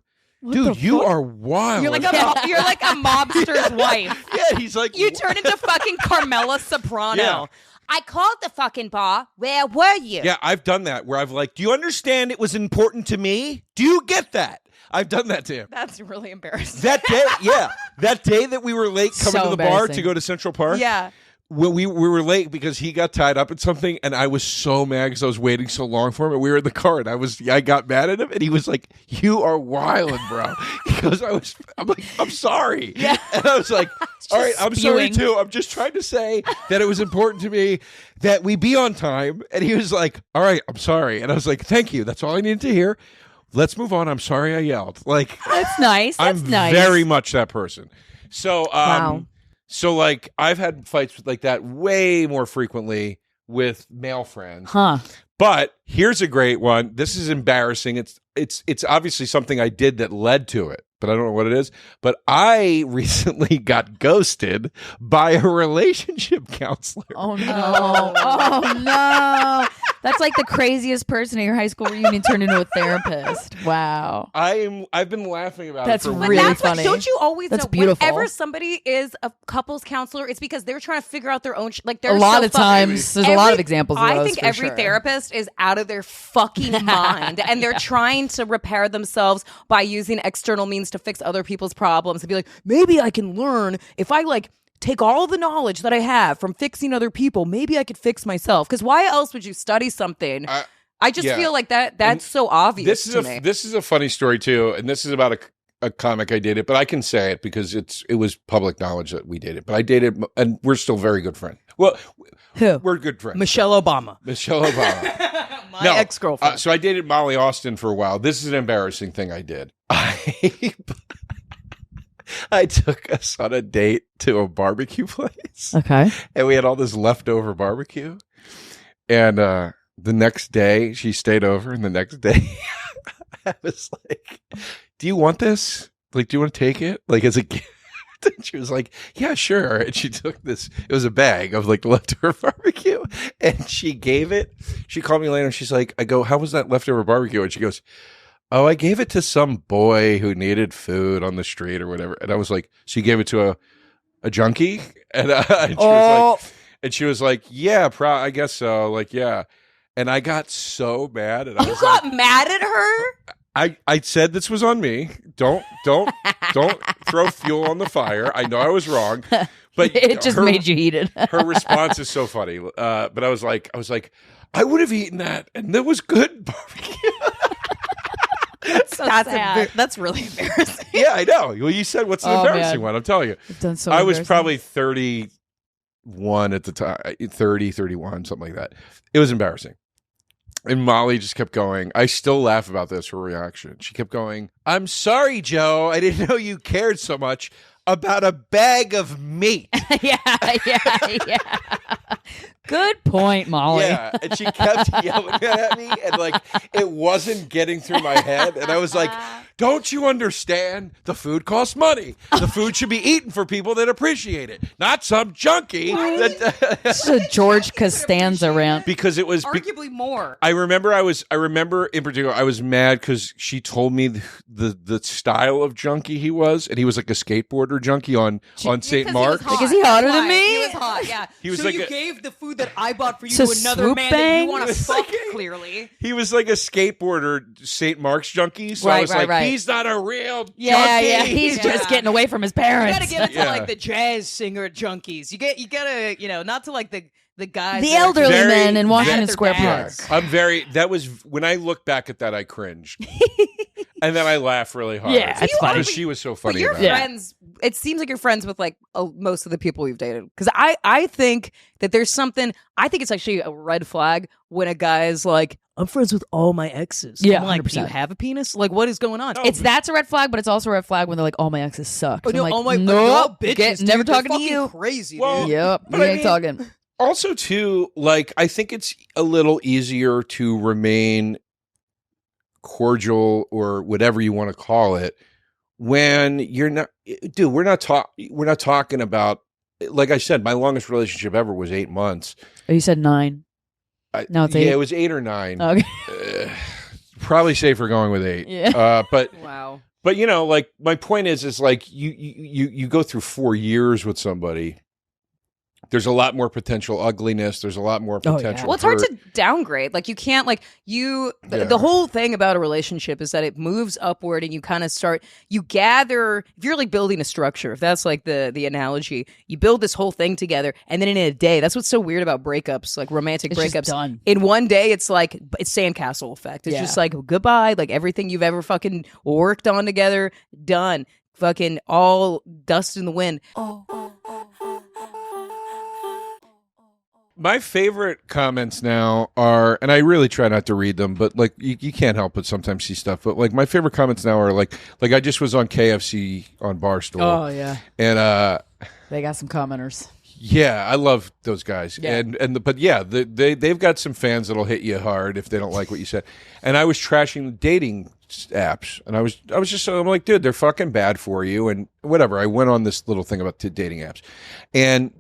Dude, you are wild. You're like a mobster's wife. yeah, he's like You turn into fucking Carmela Soprano. Yeah. I called the fucking bar. Where were you? Yeah, I've done that where I've like, do you understand it was important to me? Do you get that? I've done that to him. That's really embarrassing. That day, yeah. That day that we were late coming So to the bar to embarrassing. go to Central Park. Yeah. When we were late because he got tied up in something, and I was so mad because I was waiting so long for him. And we were in the car, and I got mad at him, and he was like, "You are wildin', bro." Because I'm like, "I'm sorry," Yeah. and I was like, "All right, I'm sorry spewing. too. I'm just trying to say that it was important to me that we be on time." And he was like, "All right, I'm sorry," and I was like, "Thank you. That's all I needed to hear. Let's move on. I'm sorry I yelled." Like, That's nice. That's I'm nice. very much that person. So, Wow. So like I've had fights like that way more frequently with male friends. Huh. But here's a great one. This is embarrassing. It's obviously something I did that led to it, but I don't know what it is. But I recently got ghosted by a relationship counselor. Oh no. Oh no. That's like the craziest person at your high school reunion turned into a therapist. Wow. I've been laughing about That's it for really weeks. funny. Don't you always That's know beautiful. whenever somebody is a couples counselor, it's because they're trying to figure out their own like they're A lot so of fucking- times, there's a lot of examples of I those, think for every sure. therapist is out of their fucking mind, and they're trying to repair themselves by using external means to fix other people's problems and be like, maybe I can learn if I like take all the knowledge that I have from fixing other people, maybe I could fix myself. Because why else would you study something? I just yeah. feel like that's so obvious to me. This is a funny story too, and this is about a comic I dated, but I can say it because it was public knowledge that we dated. But I dated, and we're still very good friends. Well, Who? we're good friends. Michelle Obama. Michelle Obama. My ex-girlfriend. So I dated Molly Austin for a while. This is an embarrassing thing I did. I took us on a date to a barbecue place. Okay. And we had all this leftover barbecue. And the next day, she stayed over. And the next day, I was like, do you want this? Like, do you want to take it? Like, as a gift? And she was like, yeah, sure. And she took this. It was a bag of like leftover barbecue. And she gave it. She called me later and she's like, I go, how was that leftover barbecue? And she goes, oh, I gave it to some boy who needed food on the street or whatever. And I was like, so you gave it to a junkie? And, she was like, yeah, I guess so. Like, yeah. And I got so mad. And I was got mad at her? I said this was on me. Don't throw fuel on the fire. I know I was wrong, but It just made you heated. her response is so funny. But I was like, I would have eaten that, and that was good barbecue. That's really embarrassing. Yeah, I know. Well, you said what's an Oh, embarrassing man. one? I'm telling you. I've done so I was embarrassing. probably 31 at the time, 30, 31, something like that. It was embarrassing. And Molly just kept going. I still laugh about this, her reaction. She kept going, I'm sorry, Joe. I didn't know you cared so much about a bag of meat. yeah. Good point, Molly. Yeah. And she kept yelling at me, and like it wasn't getting through my head. And I was like, don't you understand? The food costs money. The food should be eaten for people that appreciate it, not some junkie. It's a George Costanza rant. Because it was Arguably more. I remember in particular I was mad because she told me the style of junkie he was, and he was like a skateboarder junkie on St. Mark's. Like, is he hotter than me? He was hot, yeah. He was so like you a- gave the food that I bought for you So to another swoop man that you bang? want to fuck, clearly. He was like a skateboarder, St. Mark's junkie. So I Right, was right, like, right. he's not a real junkie. Yeah. He's Yeah. just getting away from his parents. You gotta give it to Yeah. like the jazz singer junkies. You gotta, not to like the guys. The that are elderly Very- men in Washington very- Square Yeah. Park. That was when I look back at that, I cringed. And then I laugh really hard. Yeah, it's funny. Because she was so But funny you're about it. friends. It seems like you're friends with like most of the people you've dated. Because I think that there's something. I think it's actually a red flag when a guy is like, I'm friends with all my exes. Yeah, I'm like, do you 100%. have a penis? Like, what is going on? That's a red flag, but it's also a red flag when they're like, "Oh, my exes suck." Oh, So I'm like, oh my, nope, bitches, dude. never They're talking to fucking you. Crazy, Well, dude. Yep, But we I ain't mean- talking. Also, too, like, I think it's a little easier to remain cordial or whatever you want to call it when you're not, dude, we're not talking about, like I said, my longest relationship ever was 8 months. Oh, you said 9. No, it's 8. Yeah, it was 8 or 9. Okay. Probably safer going with 8. Yeah. But Wow. like my point is like you go through 4 years with somebody. There's a lot more potential ugliness. There's a lot more Oh, yeah. potential. Well, it's hard hurt. to downgrade. Like you can't Yeah. the whole thing about a relationship is that it moves upward and you kind of you gather, if you're like building a structure, if that's like the analogy, you build this whole thing together and then in a day, that's what's so weird about breakups, like romantic It's just breakups. done. In one day, it's like, it's sandcastle effect. It's Yeah. just like goodbye, like everything you've ever fucking worked on together, done. Fucking all dust in the wind. My favorite comments now are, and I really try not to read them, but like you can't help but sometimes see stuff. But like my favorite comments now are like I just was on KFC on Barstool. Oh yeah, And they got some commenters. yeah, I love those guys. Yeah. But yeah, they've got some fans that'll hit you hard if they don't like what you said. And I was trashing the dating apps, and I'm like, dude, they're fucking bad for you, and whatever. I went on this little thing about dating apps, and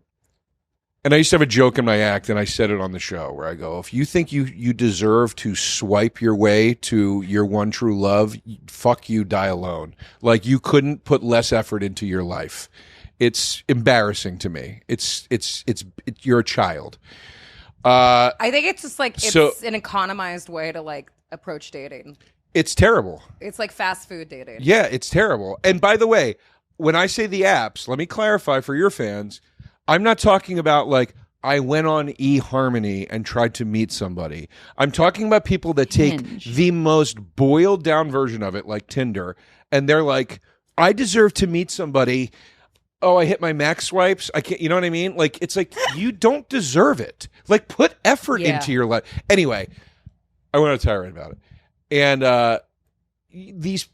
And I used to have a joke in my act, and I said it on the show, where I go, if you think you deserve to swipe your way to your one true love, fuck you, die alone. Like, you couldn't put less effort into your life. It's embarrassing to me. You're a child. I think it's just like an economized way to like approach dating. It's terrible. It's like fast food dating. Yeah, it's terrible. And by the way, when I say the apps, let me clarify for your fans. I'm not talking about like I went on eHarmony and tried to meet somebody. I'm talking about people that take the most boiled down version of it, like Tinder, and they're like, I deserve to meet somebody. Oh, I hit my max swipes. I can't, you know what I mean? Like, it's like, you don't deserve it. Like, put effort into your life. Anyway, I went on a tirade about it. And these,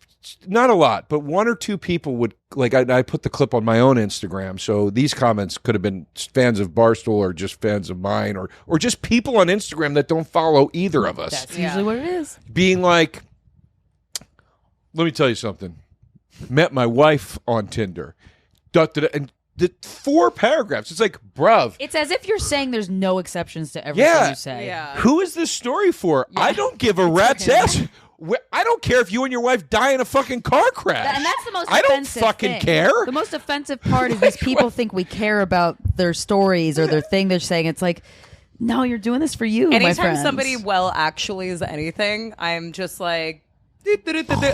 not a lot, but one or two people would, like, I put the clip on my own Instagram. So these comments could have been fans of Barstool or just fans of mine or just people on Instagram that don't follow either of us. That's usually what it is. Being like, let me tell you something. Met my wife on Tinder. And the 4 paragraphs. It's like, bruv. It's as if you're saying there's no exceptions to everything you say. Yeah. Who is this story for? Yeah. I don't give a rat's ass. I don't care if you and your wife die in a fucking car crash. And that's the most I offensive don't fucking thing. care. The most offensive part is these people think we care about their stories or their thing they're saying. It's like, no, you're doing this for you, my Anytime friends. somebody actually is anything, I'm just like,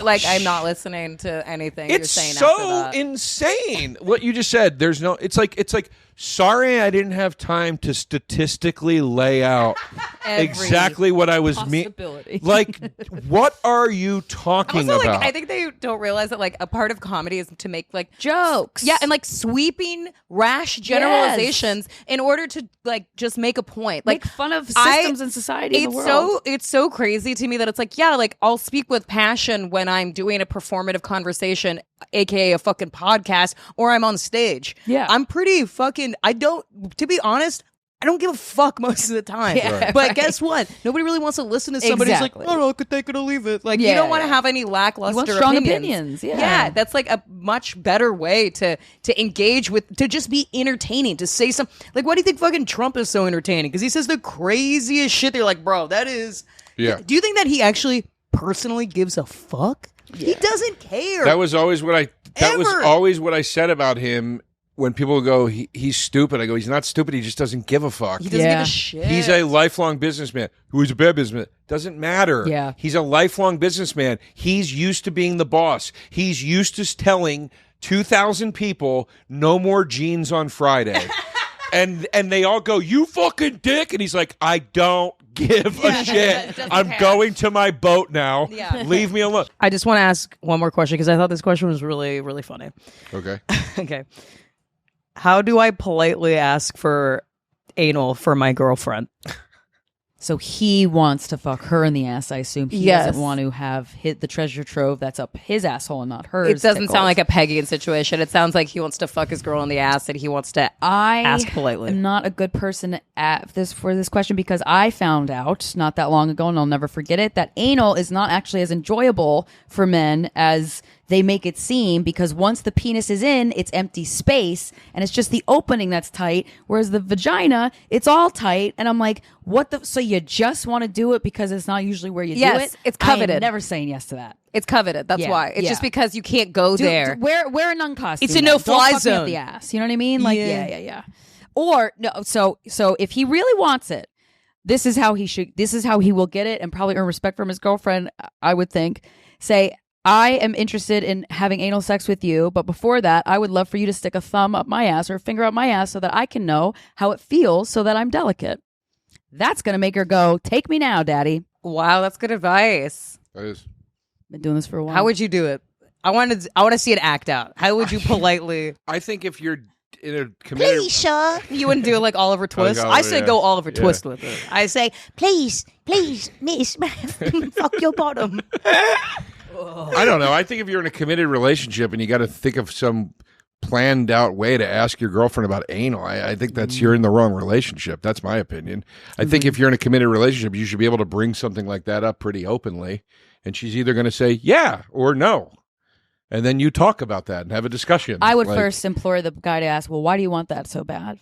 like I'm not listening to anything you're saying. It's after so that. insane what you just said. There's no. It's like. Sorry, I didn't have time to statistically lay out exactly what I was Like, what are you talking also, about? Like, I think they don't realize that like a part of comedy is to make like jokes. Yeah, and like sweeping rash generalizations in order to like just make a point. Like make fun of systems in society. In the world. It's so crazy to me that it's like, yeah, like I'll speak with passion when I'm doing a performative conversation, aka a fucking podcast, or I'm on stage. Yeah. I'm pretty fucking to be honest, I don't give a fuck most of the time. Yeah, but guess what? Nobody really wants to listen to somebody who's like, oh, I could take it or leave it. Like, you don't want to have any lackluster you want strong opinions. Yeah, that's like a much better way to engage with, to just be entertaining, to say some, like, why do you think fucking Trump is so entertaining? Because he says the craziest shit. They're like, bro, that is. Yeah. Do you think that he actually personally gives a fuck? Yeah. He doesn't care. That was always what I said about him. When people go, he's stupid, I go, he's not stupid. He just doesn't give a fuck. He doesn't give a shit. He's a lifelong businessman. Who's a bad businessman? Doesn't matter. Yeah. He's a lifelong businessman. He's used to being the boss. He's used to telling 2,000 people, no more jeans on Friday. and they all go, you fucking dick. And he's like, I don't give a shit. I'm going to my boat now. Yeah. Leave me alone. I just want to ask one more question because I thought this question was really, really funny. Okay. Okay. How do I politely ask for anal for my girlfriend? So he wants to fuck her in the ass, I assume. He doesn't want to have hit the treasure trove that's up his asshole and not hers. It doesn't sound like a pegging situation. It sounds like he wants to fuck his girl in the ass and he wants to ask politely. I'm not a good person for this question because I found out not that long ago, and I'll never forget it, that anal is not actually as enjoyable for men as they make it seem, because once the penis is in, it's empty space and it's just the opening that's tight, whereas the vagina, it's all tight. And I'm like, what the? So you just want to do it because it's not usually where you do it? It's coveted. I'm never saying yes to that. It's coveted. That's why. It's just because you can't go there. Wear a nun costume. It's a no-fly zone. Don't fuck me up the ass. You know what I mean? Like, yeah. Or no. So if he really wants it, this is how he will get it and probably earn respect from his girlfriend. I would think. Say, I am interested in having anal sex with you, but before that, I would love for you to stick a thumb up my ass or a finger up my ass so that I can know how it feels so that I'm delicate. That's going to make her go, take me now, daddy. Wow, that's good advice. That is. Been doing this for a while. How would you do it? I want to see it act out. How would you politely? I think if you're in a committed... Please, sure. You wouldn't do it like Oliver Twist? Oliver, I say go Oliver Twist with it. I say, please, miss, fuck your bottom. I don't know. I think if you're in a committed relationship and you got to think of some planned out way to ask your girlfriend about anal, I think that's you're in the wrong relationship. That's my opinion. I think if you're in a committed relationship, you should be able to bring something like that up pretty openly. And she's either going to say yeah or no. And then you talk about that and have a discussion. I would first implore the guy to ask, well, why do you want that so bad?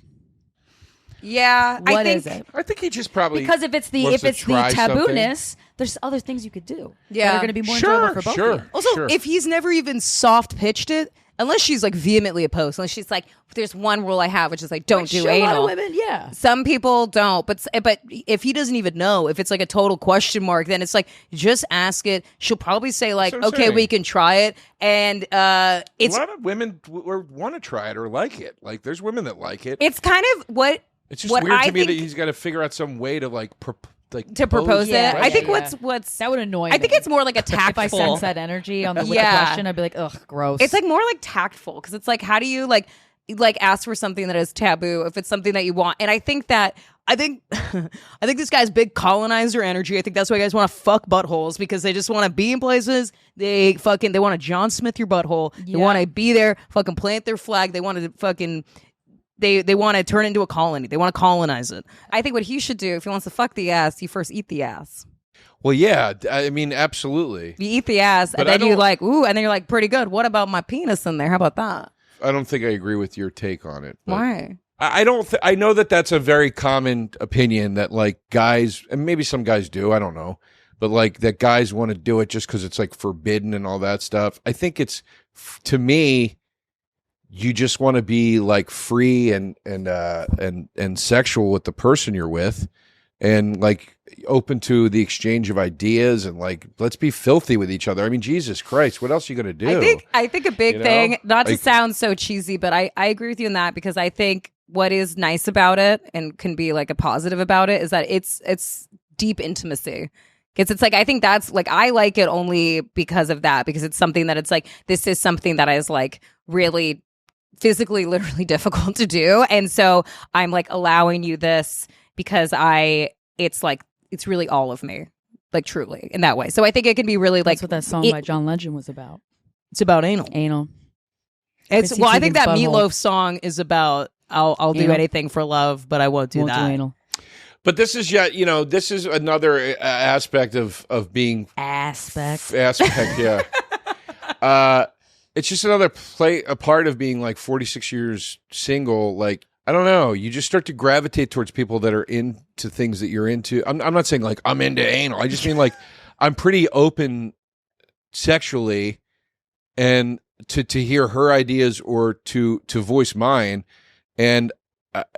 Yeah, What I think is it? I think he just probably Because if it's the wants to try something. tabooness, there's other things you could do that Yeah. are going to be more Sure, enjoyable for both sure. of you. Also, Sure. if he's never even soft pitched it, unless she's like vehemently opposed, unless she's like, "There's one rule I have, which is like don't do Sure, a lot anal." of women, yeah. Some people don't, but if he doesn't even know, if it's like a total question mark, then it's like just ask it. She'll probably say like, That's what I'm "Okay, saying. we can try it," and it's a lot of women want to try it or like it. Like, there's women that like it. it's kind of what It's just what weird I to me think that he's got to figure out some way to to propose Yeah, it. yeah, I think yeah. what's That would annoy me. I think it's more like a if I tactful. sense that energy on the with the Yeah. question, I'd be like, ugh, gross. It's like more like tactful because it's like how do you like ask for something that is taboo if it's something that you want. And I think I think this guy's big colonizer energy. I think that's why guys want to fuck buttholes because they just want to be in places. They want to John Smith your butthole. They want to be there, fucking plant their flag. They want to fucking they want to turn it into a colony. They want to colonize it. I think what he should do if he wants to fuck the ass, you first eat the ass. Well, yeah, I mean, absolutely. You eat the ass, But and I then you don't- like, ooh, and then you're like, pretty good. What about my penis in there? How about that? I don't think I agree with your take on it. But Why? I don't. I know that that's a very common opinion that like guys, and maybe some guys do. I don't know, but like that guys want to do it just because it's like forbidden and all that stuff. I think it's to me, you just want to be like free and sexual with the person you're with, and like open to the exchange of ideas and like let's be filthy with each other. I mean, Jesus Christ, what else are you gonna do? I think a big You know? thing, not to Like- sound so cheesy, but I agree with you in that because I think what is nice about it and can be like a positive about it is that it's deep intimacy. Because it's like I think that's like I like it only because of that, because it's something that it's like this is something that is like really physically literally difficult to do. And so I'm like allowing you this because it's really all of me, like truly in that way. So I think it can be really like that's what that song by John Legend was about. it's about anal. Anal. It's Chrissy well, I think that Teigen's butthole. Meatloaf song is about I'll do Anal. anything for love, but I won't do Won't that. do anal. But this is yet, this is another aspect of being Aspect. yeah. It's just another a part of being like 46 years single. Like, I don't know, you just start to gravitate towards people that are into things that you're into. I'm not saying like I'm into anal. I just mean like I'm pretty open sexually, and to hear her ideas or to voice mine. And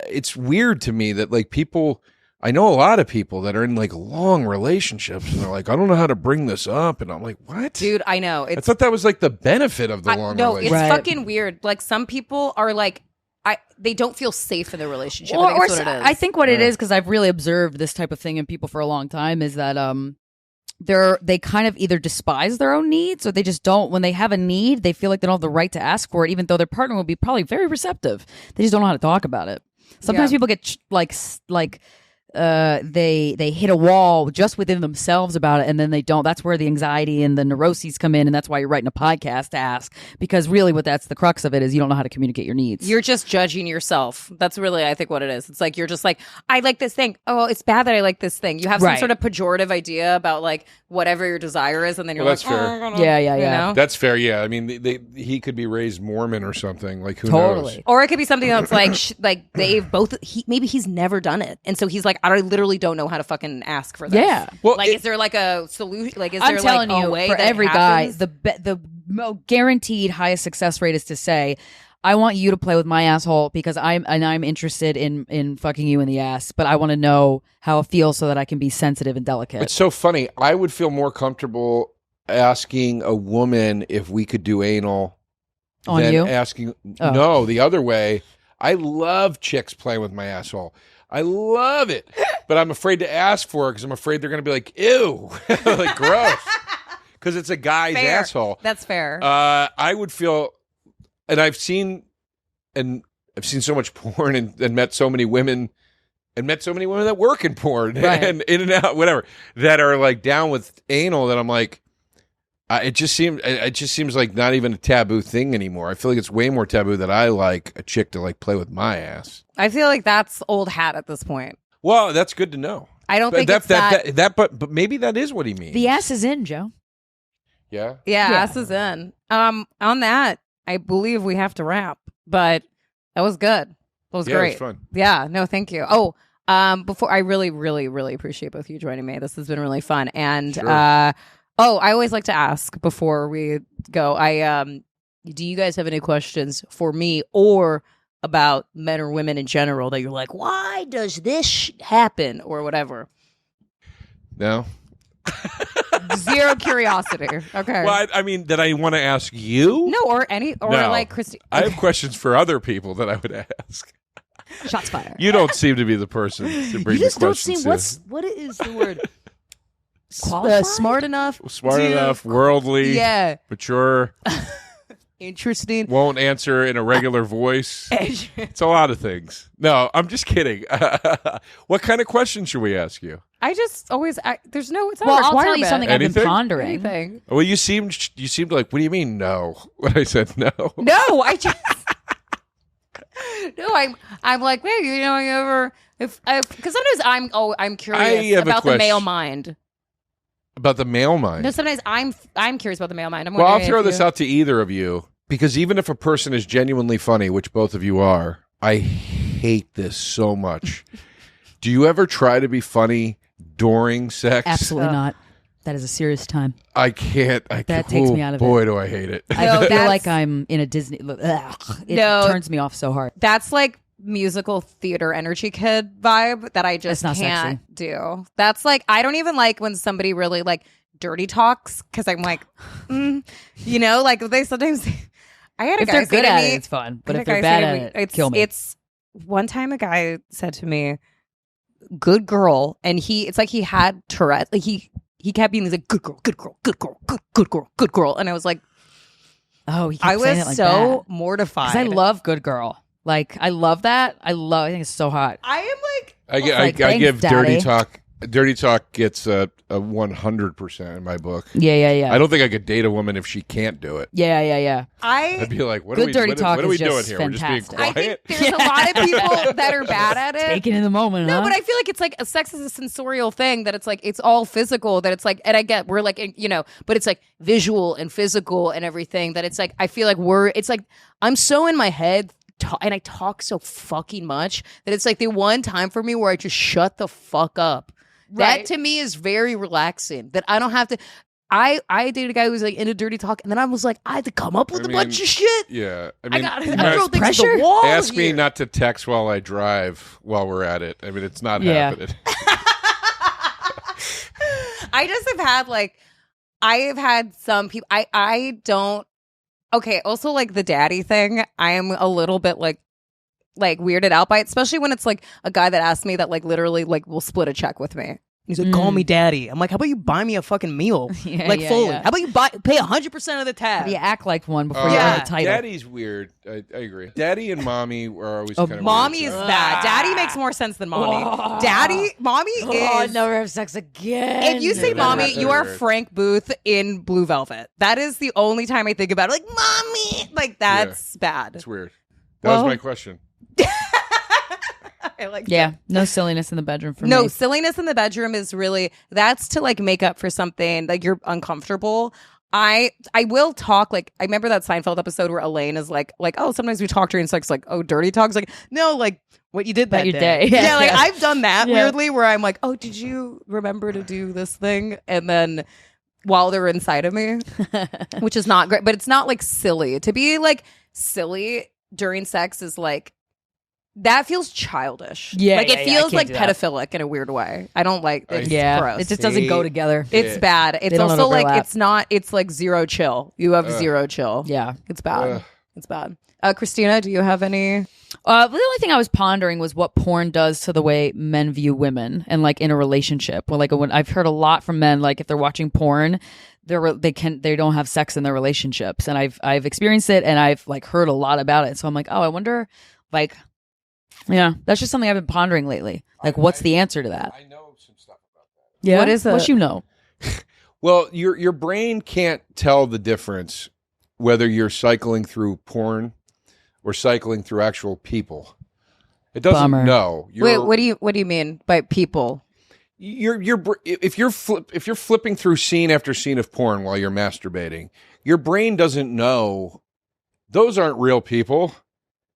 it's weird to me that like people, I know a lot of people that are in like long relationships and they're like, I don't know how to bring this up. And I'm like, what? Dude, I know. I thought that was like the benefit of the long no, it's relationship. Right. fucking weird. Like some people are like they don't feel safe in their relationship. Or, I think or that's what it is. I think what it is, because I've really observed this type of thing in people for a long time, is that they kind of either despise their own needs or they just don't. When they have a need, they feel like they don't have the right to ask for it, even though their partner will be probably very receptive. They just don't know how to talk about it. Sometimes Yeah. people get they hit a wall just within themselves about it, and then they don't. That's where the anxiety and the neuroses come in, and that's why you're writing a podcast to ask, because really what that's the crux of it is you don't know how to communicate your needs. You're just judging yourself. That's really, I think, what it is. It's like you're just like, I like this thing. Oh, it's bad that I like this thing. You have some Right. sort of pejorative idea about like whatever your desire is, and then you're Well, like, that's fair. oh, I don't know. Yeah. You know? That's fair. Yeah. I mean, he could be raised Mormon or something. Like, who Totally. knows? Or it could be something that's like, like they've both. Maybe he's never done it, and so he's like, I literally don't know how to fucking ask for this. Yeah. Well, Like, is there like a solution? Like, is I'm there telling like a you, way for that every it guy, happens? the guaranteed highest success rate is to say, I want you to play with my asshole because I'm interested in fucking you in the ass, but I want to know how it feels so that I can be sensitive and delicate. It's so funny. I would feel more comfortable asking a woman if we could do anal On than you? asking. Oh. No, the other way. I love chicks playing with my asshole. I love it, but I'm afraid to ask for it because I'm afraid they're going to be like, ew, like gross, because it's a guy's Fair. asshole. That's fair. I would feel, and I've seen so much porn and met so many women. And met so many women that work in porn Right. and in and out, whatever, that are like down with anal. That I'm like, it just seems like not even a taboo thing anymore. I feel like it's way more taboo that I like a chick to like play with my ass. I feel like that's old hat at this point. Well, that's good to know. I don't think but maybe that is what he means. the ass is in, Joe. Yeah. Yeah, Yeah. ass is in. On that, I believe we have to wrap, but that was good. That was Yeah, it great. was fun. Yeah, no, thank you. Oh, before I really, really, really appreciate both of you joining me. This has been really fun. And Sure. I always like to ask before we go. Do you guys have any questions for me or about men or women in general that you're like, why does this happen or whatever? No. Zero curiosity. Okay. Well, I mean, did I want to ask you? No, or no. Like Christy. I have questions for other people that I would ask. Shots fired. You don't seem to be the person to bring the questions to. What is the word? Qualified? Smart enough. Smart enough, worldly, Yeah. mature, Interesting. won't answer in a regular voice. It's a lot of things. No, I'm just kidding. What kind of questions should we ask you? I just always. There's no. It's not Well, a I'll tell you requirement. something I've been Anything? pondering. Anything. Well, you seemed like, what do you mean no? When I said no. No, I just. No, I'm like, hey, you ever because sometimes I'm curious have a about the male question. mind. About the male mind. No, sometimes I'm curious about the male mind. Well, I'll throw this out to either of you, because even if a person is genuinely funny, which both of you are, I hate this so much. Do you ever try to be funny during sex? Absolutely not. That is a serious time. I can't. That takes me out of it. Boy, do I hate it. I No, feel that's- like I'm in a Disney. It No. turns me off so hard. That's like musical theater energy kid vibe that I just That's not can't sexy. do. That's like I don't even like when somebody really like dirty talks because I'm like, like they sometimes. I had a If guy they're say good to at me, it, it's fun. But I if had a they're guy bad say at to me, it, kill me. It's one time a guy said to me, "Good girl," and it's like he had Tourette. Like he kept being like, "Good girl, good girl, good girl, good girl, good girl," and I was like, oh, he kept I saying was it like so that. mortified. 'Cause I love Good Girl. Like I love that. I think it's so hot. I am like, I thanks, give Daddy. dirty talk. Dirty talk gets a 100% in my book. Yeah. I don't think I could date a woman if she can't do it. Yeah. I'd be like, what Good are we, dirty what, talk what are we is doing just here? We're just being fantastic. I quiet. think there's a lot of people that are bad at it. Take it in the moment. No, huh? but I feel like it's like sex is a sensorial thing that it's like it's all physical. That it's like, and I get we're like but it's like visual and physical and everything. That it's like I feel like it's like I'm so in my head and I talk so fucking much that it's like the one time for me where I just shut the fuck up. Right. That to me is very relaxing. That I don't have to. I dated a guy who was like into dirty talk, and then I was like, I had to come up with a bunch of shit. Yeah. I I mean, got you to might- throw things at pressure? the wall. ask me here. not to text while I drive while we're at it. I mean, it's not Yeah. happening. I just have had I have had some people. I don't. Okay. Also, like the daddy thing, I am a little bit like weirded out by it, especially when it's like a guy that asked me that like literally like will split a check with me. He's like, call me daddy. I'm like, how about you buy me a fucking meal? Yeah, like yeah, fully. yeah. How about you pay 100% of the tab? How do you act like one before you Yeah. earn a title? Daddy's weird. I agree. Daddy and mommy are always Oh, kind of Mommy weird. is bad. Daddy makes more sense than mommy. Mommy is. never have sex again. If you say Yeah, mommy, that's you are weird. Frank Booth in Blue Velvet. That is the only time I think about it. Like, mommy! Like, that's bad. It's weird. That Well- was my question. I like Yeah, no silliness in the bedroom for No, me. silliness in the bedroom is really that's to like make up for something like you're uncomfortable. I will talk like I remember that Seinfeld episode where Elaine is like oh sometimes we talk during sex like oh dirty talks like no like what you did that your day. day. Yeah, like Yeah. I've done that Yeah. weirdly where I'm like oh did you remember to do this thing and then while they're inside of me, which is not great, but it's not like silly to be like silly during sex is like. That feels childish. Yeah, like yeah, it yeah, I feels can't like do that. pedophilic in a weird way. I don't like. It's Yeah, gross. it just doesn't go See? together. It's Yeah. bad. It's They don't also like overlap. it's not. It's like zero chill. You have zero chill. Yeah. it's bad. Ugh. It's bad. Krystyna, do you have any? The only thing I was pondering was what porn does to the way men view women and like in a relationship. Well, like when I've heard a lot from men, like if they're watching porn, they don't have sex in their relationships, and I've experienced it, and I've like heard a lot about it. So I'm like, oh, I wonder, like, yeah, that's just something I've been pondering lately. Like, what's the answer to that? I know some stuff about that. Yeah, What is What it? you know? Well, your brain can't tell the difference whether you're cycling through porn or cycling through actual people. It doesn't Bummer. know. Wait, what do you mean by people? If you're flipping through scene after scene of porn while you're masturbating, your brain doesn't know those aren't real people.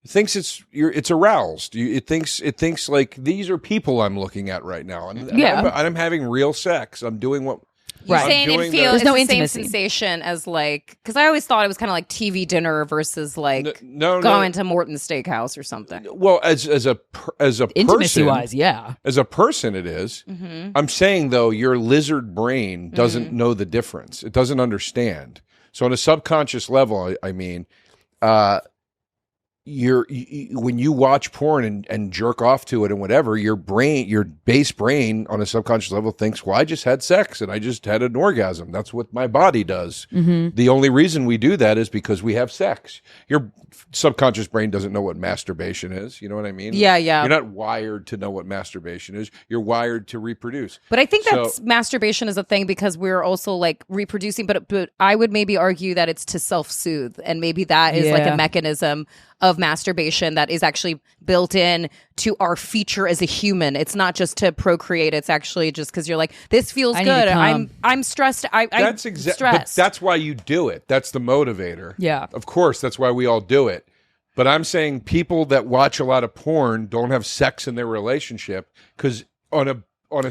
It thinks it's aroused. It thinks like these are people I'm looking at right now, and I'm having real sex. I'm doing what. You're saying it feels There's no the same intimacy. sensation as like, because I always thought it was kind of like TV dinner versus like going to Morton's Steakhouse or something. Well, as a Intimacy person, wise, yeah. as a person, it is. I'm saying though, your lizard brain doesn't know the difference. It doesn't understand. So on a subconscious level, I mean, when you watch porn and jerk off to it and whatever, your base brain on a subconscious level thinks, well, I just had sex and I just had an orgasm. That's what my body does. The only reason we do that is because we have sex. Your subconscious brain doesn't know what masturbation is. You know what I mean? Yeah. You're not wired to know what masturbation is. You're wired to reproduce. But I think that's masturbation is a thing because we're also like reproducing, but I would maybe argue that it's to self-soothe, and maybe that is like a mechanism of masturbation that is actually built in to our feature as a human. It's not just to procreate. It's actually just because you're like, this feels good. I'm stressed. I'm stressed. But that's why you do it. That's the motivator. Yeah. Of course, that's why we all do it. But I'm saying people that watch a lot of porn don't have sex in their relationship because on a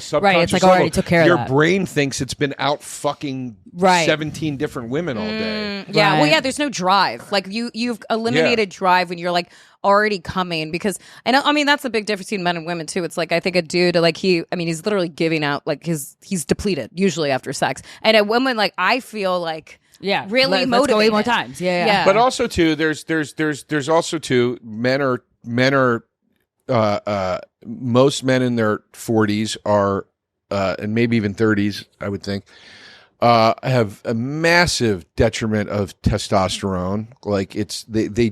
subconscious it's like, level, already took care of your that. brain thinks it's been out fucking 17 different women all day. Yeah, Right. well, yeah. There's no drive. Like you've eliminated drive when you're like already coming. Because I mean that's a big difference between men and women too. It's like I think a dude like he's literally giving out like he's depleted usually after sex, and a woman like I feel like really Let's motivated. go 8 more times. Yeah. But also too, there's also too men are most men in their 40s are and maybe even 30s, I would think, have a massive detriment of testosterone. Like they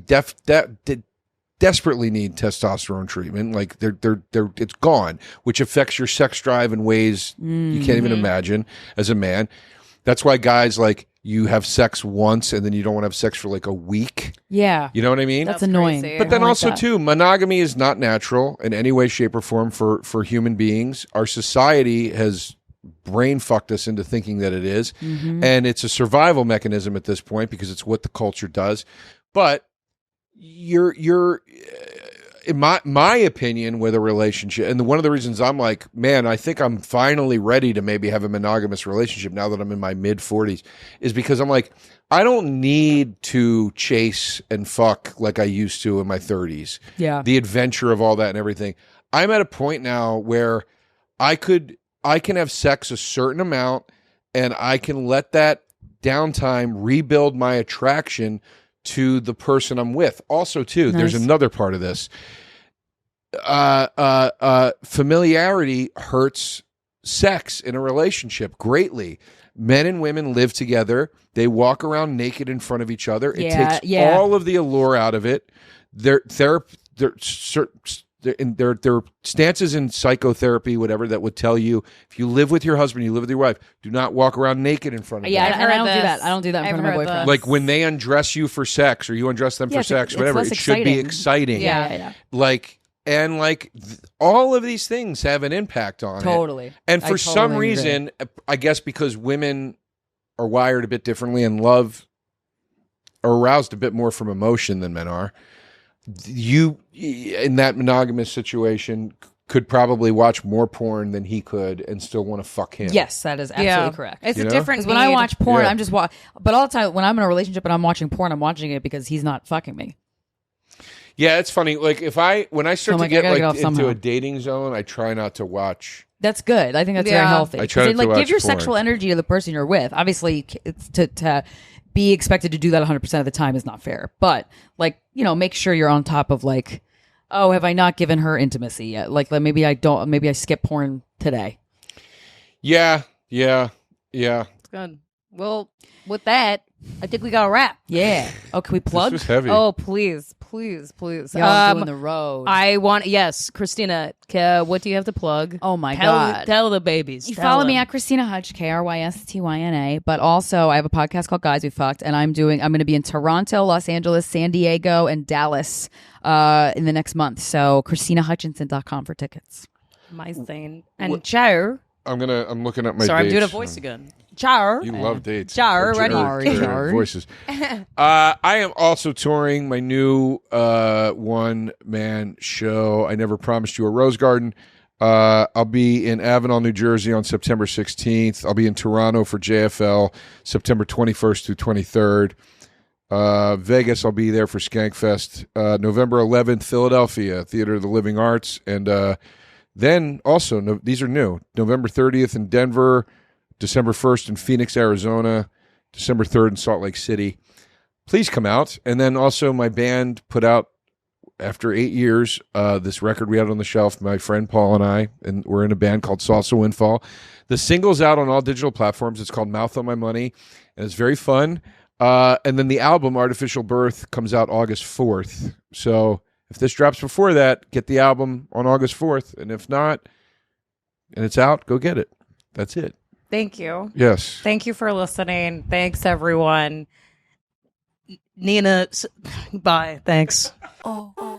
desperately need testosterone treatment. Like they're it's gone, which affects your sex drive in ways you can't even imagine as a man. That's why guys like you have sex once and then you don't want to have sex for like a week. Yeah. You know what I mean? That's annoying. crazy. But then I don't like also that. too, monogamy is not natural in any way, shape, or form for human beings. Our society has brain fucked us into thinking that it is. And it's a survival mechanism at this point because it's what the culture does. But you're in my opinion, with a relationship, and one of the reasons I'm like, man, I think I'm finally ready to maybe have a monogamous relationship now that I'm in my mid 40s, is because I'm like, I don't need to chase and fuck like I used to in my 30s. Yeah. The adventure of all that and everything. I'm at a point now where I can have sex a certain amount and I can let that downtime rebuild my attraction to the person I'm with. Also, too, there's another part of this. Familiarity hurts sex in a relationship greatly. Men and women live together. They walk around naked in front of each other. It takes all of the allure out of it. There are stances in psychotherapy, whatever, that would tell you if you live with your husband, you live with your wife, do not walk around naked in front of them. And I don't do this. that. I don't do that in front of my boyfriend. Like when they undress you for sex or you undress them for sex, it's whatever, less it should be exciting. exciting. Yeah. All of these things have an impact on it. Totally. And for I some totally reason, I guess because women are wired a bit differently and are aroused a bit more from emotion than men are, you, in that monogamous situation, could probably watch more porn than he could and still want to fuck him. Yes, that is absolutely correct. It's You a know? different. Because when I watch porn, Yeah. I'm just but all the time when I'm in a relationship and I'm watching porn, I'm watching it because he's not fucking me. Yeah, it's funny. Like when I start I'm to like, I get gotta like get off into somehow. a dating zone, I try not to watch. That's good. I think that's very Yeah. healthy. I try 'Cause not to give watch your porn. sexual energy to the person you're with. Obviously, it's to be expected to do that 100% of the time is not fair. But make sure you're on top of like, oh, have I not given her intimacy yet? Like maybe I don't. Maybe I skip porn today. Yeah. It's good. Well, with that, I think we got a wrap. Yeah. Oh, can we plug? This was heavy. Oh, please. Yeah, I'm doing the road. I want Krystyna. What do you have to plug? Oh my God. Tell the babies. You Tell follow me them. at Krystyna Hutch, Krystyna, but also I have a podcast called Guys We Fucked, and I'm going to be in Toronto, Los Angeles, San Diego, and Dallas in the next month. So KrystynaHutchinson.com for tickets. My thing. And Joe, I'm looking at my. Sorry, I'm dates. doing a voice again. Jar. You love dates. Jar, ready? Voices. I am also touring my new one-man show. I Never Promised You a Rose Garden. I'll be in Avenel, New Jersey on September 16th. I'll be in Toronto for JFL September 21st through 23rd. Vegas, I'll be there for Skankfest. November 11th, Philadelphia, Theater of the Living Arts. And then also, these are new, November 30th in Denver, December 1st in Phoenix, Arizona, December 3rd in Salt Lake City. Please come out. And then also my band put out, after 8 years, this record we had on the shelf, my friend Paul and I, and we're in a band called Salsa Windfall. The single's out on all digital platforms. It's called Mouth on My Money, and it's very fun. And then the album, Artificial Birth, comes out August 4th. So if this drops before that, get the album on August 4th. And if not, and it's out, go get it. That's it. Thank you. Yes. Thank you for listening. Thanks, everyone. Nina, bye. Thanks. Oh.